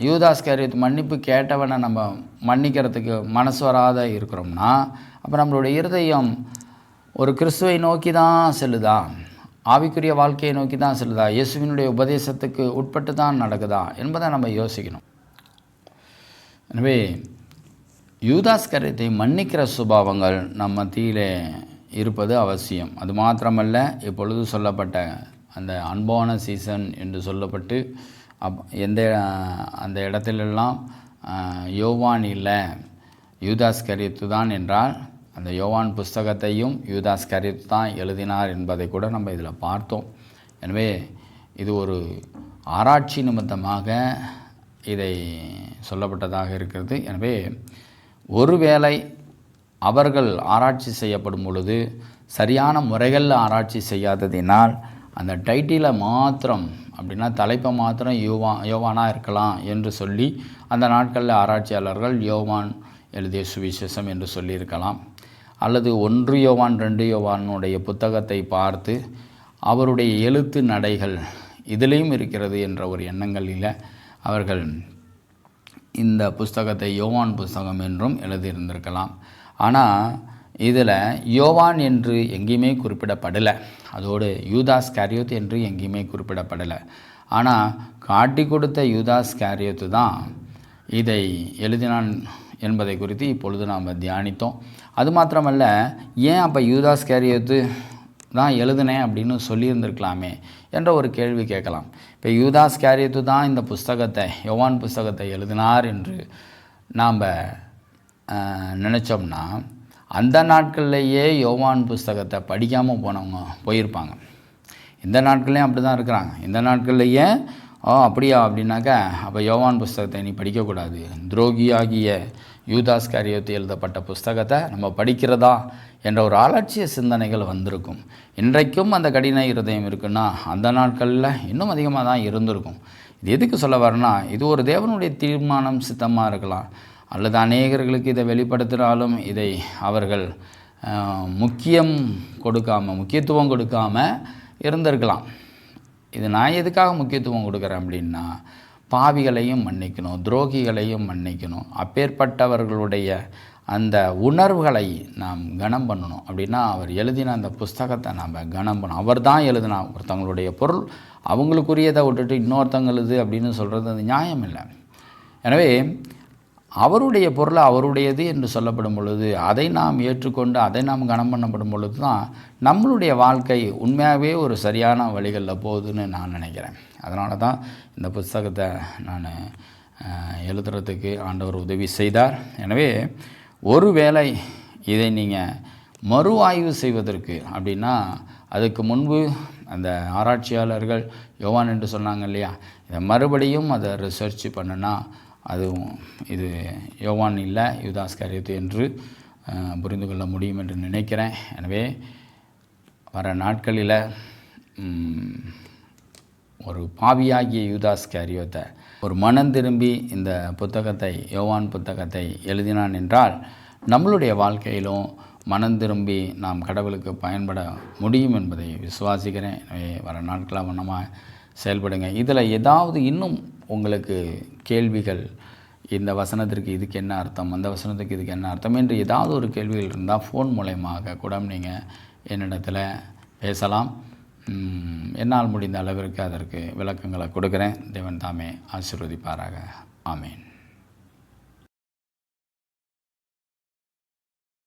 யூதாஸ்காரியத் மன்னிப்பு கேட்டவனை நம்ம மன்னிக்கிறதுக்கு மனசு வராத இருக்கிறோம்னா, அப்போ நம்மளுடைய இருதயம் ஒரு கிறிஸ்துவை நோக்கி தான் செல்லுதா? ஆவிக்குரிய வாழ்க்கையை நோக்கி தான் செல்லுதா? இயேசுவினுடைய உபதேசத்துக்கு உட்பட்டு தான் நடக்குதா என்பதை நம்ம யோசிக்கணும். எனவே யூதாஸ்கரியத்தை மன்னிக்கிற சுபாவங்கள் நம்ம மத்தியிலே இருப்பது அவசியம். அது மாத்திரமல்ல, இப்பொழுது சொல்லப்பட்ட அந்த அன்பான சீசன் என்று சொல்லப்பட்டு அந்த இடத்திலெல்லாம் யோவான் இல்லை, யூதாஸ்கரியத்து தான் என்றால் அந்த யோவான் புஸ்தகத்தையும் யூதாஸ்கரியத்து தான் எழுதினார் என்பதை கூட நம்ம இதில் பார்த்தோம். எனவே இது ஒரு ஆராய்ச்சி நிமித்தமாக இதை சொல்லப்பட்டதாக இருக்கிறது. எனவே ஒருவேளை அவர்கள் ஆராய்ச்சி செய்யப்படும் பொழுது சரியான முறைகளில் ஆராய்ச்சி செய்யாததினால் அந்த டைட்டிலை மாத்திரம், அப்படின்னா தலைப்பை மாத்திரம் யோவானாக இருக்கலாம் என்று சொல்லி அந்த நாட்களில் ஆராய்ச்சியாளர்கள் யோவான் எழுதிய சுவிசேஷம் என்று சொல்லியிருக்கலாம். அல்லது 1 யோவான் 2 யோவானுடைய புத்தகத்தை பார்த்து அவருடைய எழுத்து நடைகள் இதிலையும் இருக்கிறது என்ற ஒரு எண்ணங்களில் அவர்கள் இந்த புஸ்தகத்தை யோவான் புஸ்தகம் என்றும் எழுதியிருந்திருக்கலாம். ஆனால் இதில் யோவான் என்று எங்கேயுமே குறிப்பிடப்படலை, அதோடு யூதாஸ்காரியோத் என்று எங்கேயுமே குறிப்பிடப்படலை. ஆனால் காட்டி கொடுத்த யூதாஸ்காரியோத்து தான் இதை எழுதினான் என்பதை குறித்து இப்பொழுது நாம் தியானித்தோம். அது மாத்திரமல்ல, ஏன் அப்போ யூதாஸ்காரியோத்து தான் எழுதினேன் அப்படின்னு சொல்லியிருந்திருக்கலாமே என்ற ஒரு கேள்வி கேட்கலாம். இப்போ யூதாஸ்காரியோத்து தான் இந்த புஸ்தகத்தை, யோவான் புஸ்தகத்தை எழுதினார் என்று நாம் நினச்சோம்னா அந்த நாட்கள்லேயே யோவான் புஸ்தகத்தை படிக்காமல் போனவங்க போயிருப்பாங்க. இந்த நாட்கள்லேயும் அப்படி தான் இருக்கிறாங்க. இந்த நாட்கள்லேயே அப்படியா அப்படின்னாக்கா அப்போ யோவான் புஸ்தகத்தை நீ படிக்கக்கூடாது, துரோகியாகிய யூதாஸ்காரியோத்து எழுதப்பட்ட புஸ்தகத்தை நம்ம படிக்கிறதா என்ற ஒரு அலட்சிய சிந்தனைகள் வந்திருக்கும். இன்றைக்கும் அந்த கடின இருதயம் இருக்குன்னா அந்த நாட்களில் இன்னும் அதிகமாக தான் இருந்திருக்கும். இது எதுக்கு சொல்ல வரேன்னா, இது ஒரு தேவனுடைய தீர்மானம், சித்தமாக இருக்கலாம். அல்லது அநேகர்களுக்கு இதை வெளிப்படுத்தினாலும் இதை அவர்கள் முக்கியத்துவம் கொடுக்காமல் இருந்திருக்கலாம். இது நான் எதுக்காக முக்கியத்துவம் கொடுக்குறேன் அப்படின்னா, பாவிகளையும் மன்னிக்கணும், துரோகிகளையும் மன்னிக்கணும், அப்பேற்பட்டவர்களுடைய அந்த உணர்வுகளை நாம் கனம் பண்ணணும். அப்படின்னா அவர் எழுதின அந்த புஸ்தகத்தை நாம் கனம் பண்ணணும். அவர் தான் எழுதினா. ஒருத்தவங்களுடைய பொருள் அவங்களுக்குரியதை விட்டுட்டு இன்னொருத்தங்களுது அப்படின்னு சொல்கிறது அது நியாயம் இல்லை. எனவே அவருடைய பொருளை அவருடையது என்று சொல்லப்படும் பொழுது அதை நாம் ஏற்றுக்கொண்டு அதை நாம் கனம் பண்ணப்படும் பொழுது தான் நம்மளுடைய வாழ்க்கை உண்மையாகவே ஒரு சரியான வழிகளில் போகுதுன்னு நான் நினைக்கிறேன். அதனால தான் இந்த புஸ்தகத்தை நான் எழுதுறதுக்கு ஆண்டவர் உதவி செய்தார். எனவே ஒருவேளை இதை நீங்கள் மறு ஆய்வு செய்வதற்கு அப்படின்னா அதுக்கு முன்பு அந்த ஆராய்ச்சியாளர்கள் யோவான் என்று சொன்னாங்க இல்லையா, இதை மறுபடியும் அதை ரிசர்ச் பண்ணுனா அதுவும் இது யோவான் இல்லை, யூதாஸ்காரியோத்து என்று புரிந்து கொள்ள முடியும் என்று நினைக்கிறேன். எனவே வர நாட்களில் ஒரு பாவியாகிய யூதாஸ்காரியோத்தை ஒரு மனம் திரும்பி இந்த புத்தகத்தை, யோவான் புத்தகத்தை எழுதினான் என்றால் நம்மளுடைய வாழ்க்கையிலும் மனம் திரும்பி நாம் கடவுளுக்கு பயன்பட முடியும் என்பதை விசுவாசிக்கிறேன். எனவே வர நாட்களாக வண்ணமாக செயல்படுங்க. இதில் ஏதாவது இன்னும் உங்களுக்கு கேள்விகள், இந்த வசனத்திற்கு இதுக்கு என்ன அர்த்தம், அந்த வசனத்துக்கு இதுக்கு என்ன அர்த்தம் என்று ஏதாவது ஒரு கேள்விகள் இருந்தால் ஃபோன் மூலமாக கூட நீங்கள் என்னிடத்தில் பேசலாம். என்னால் முடிந்த அளவிற்கு அதற்கு விளக்கங்களை கொடுக்குறேன். தேவன் தாமே ஆசீர்வதிப்பாராக. ஆமேன்.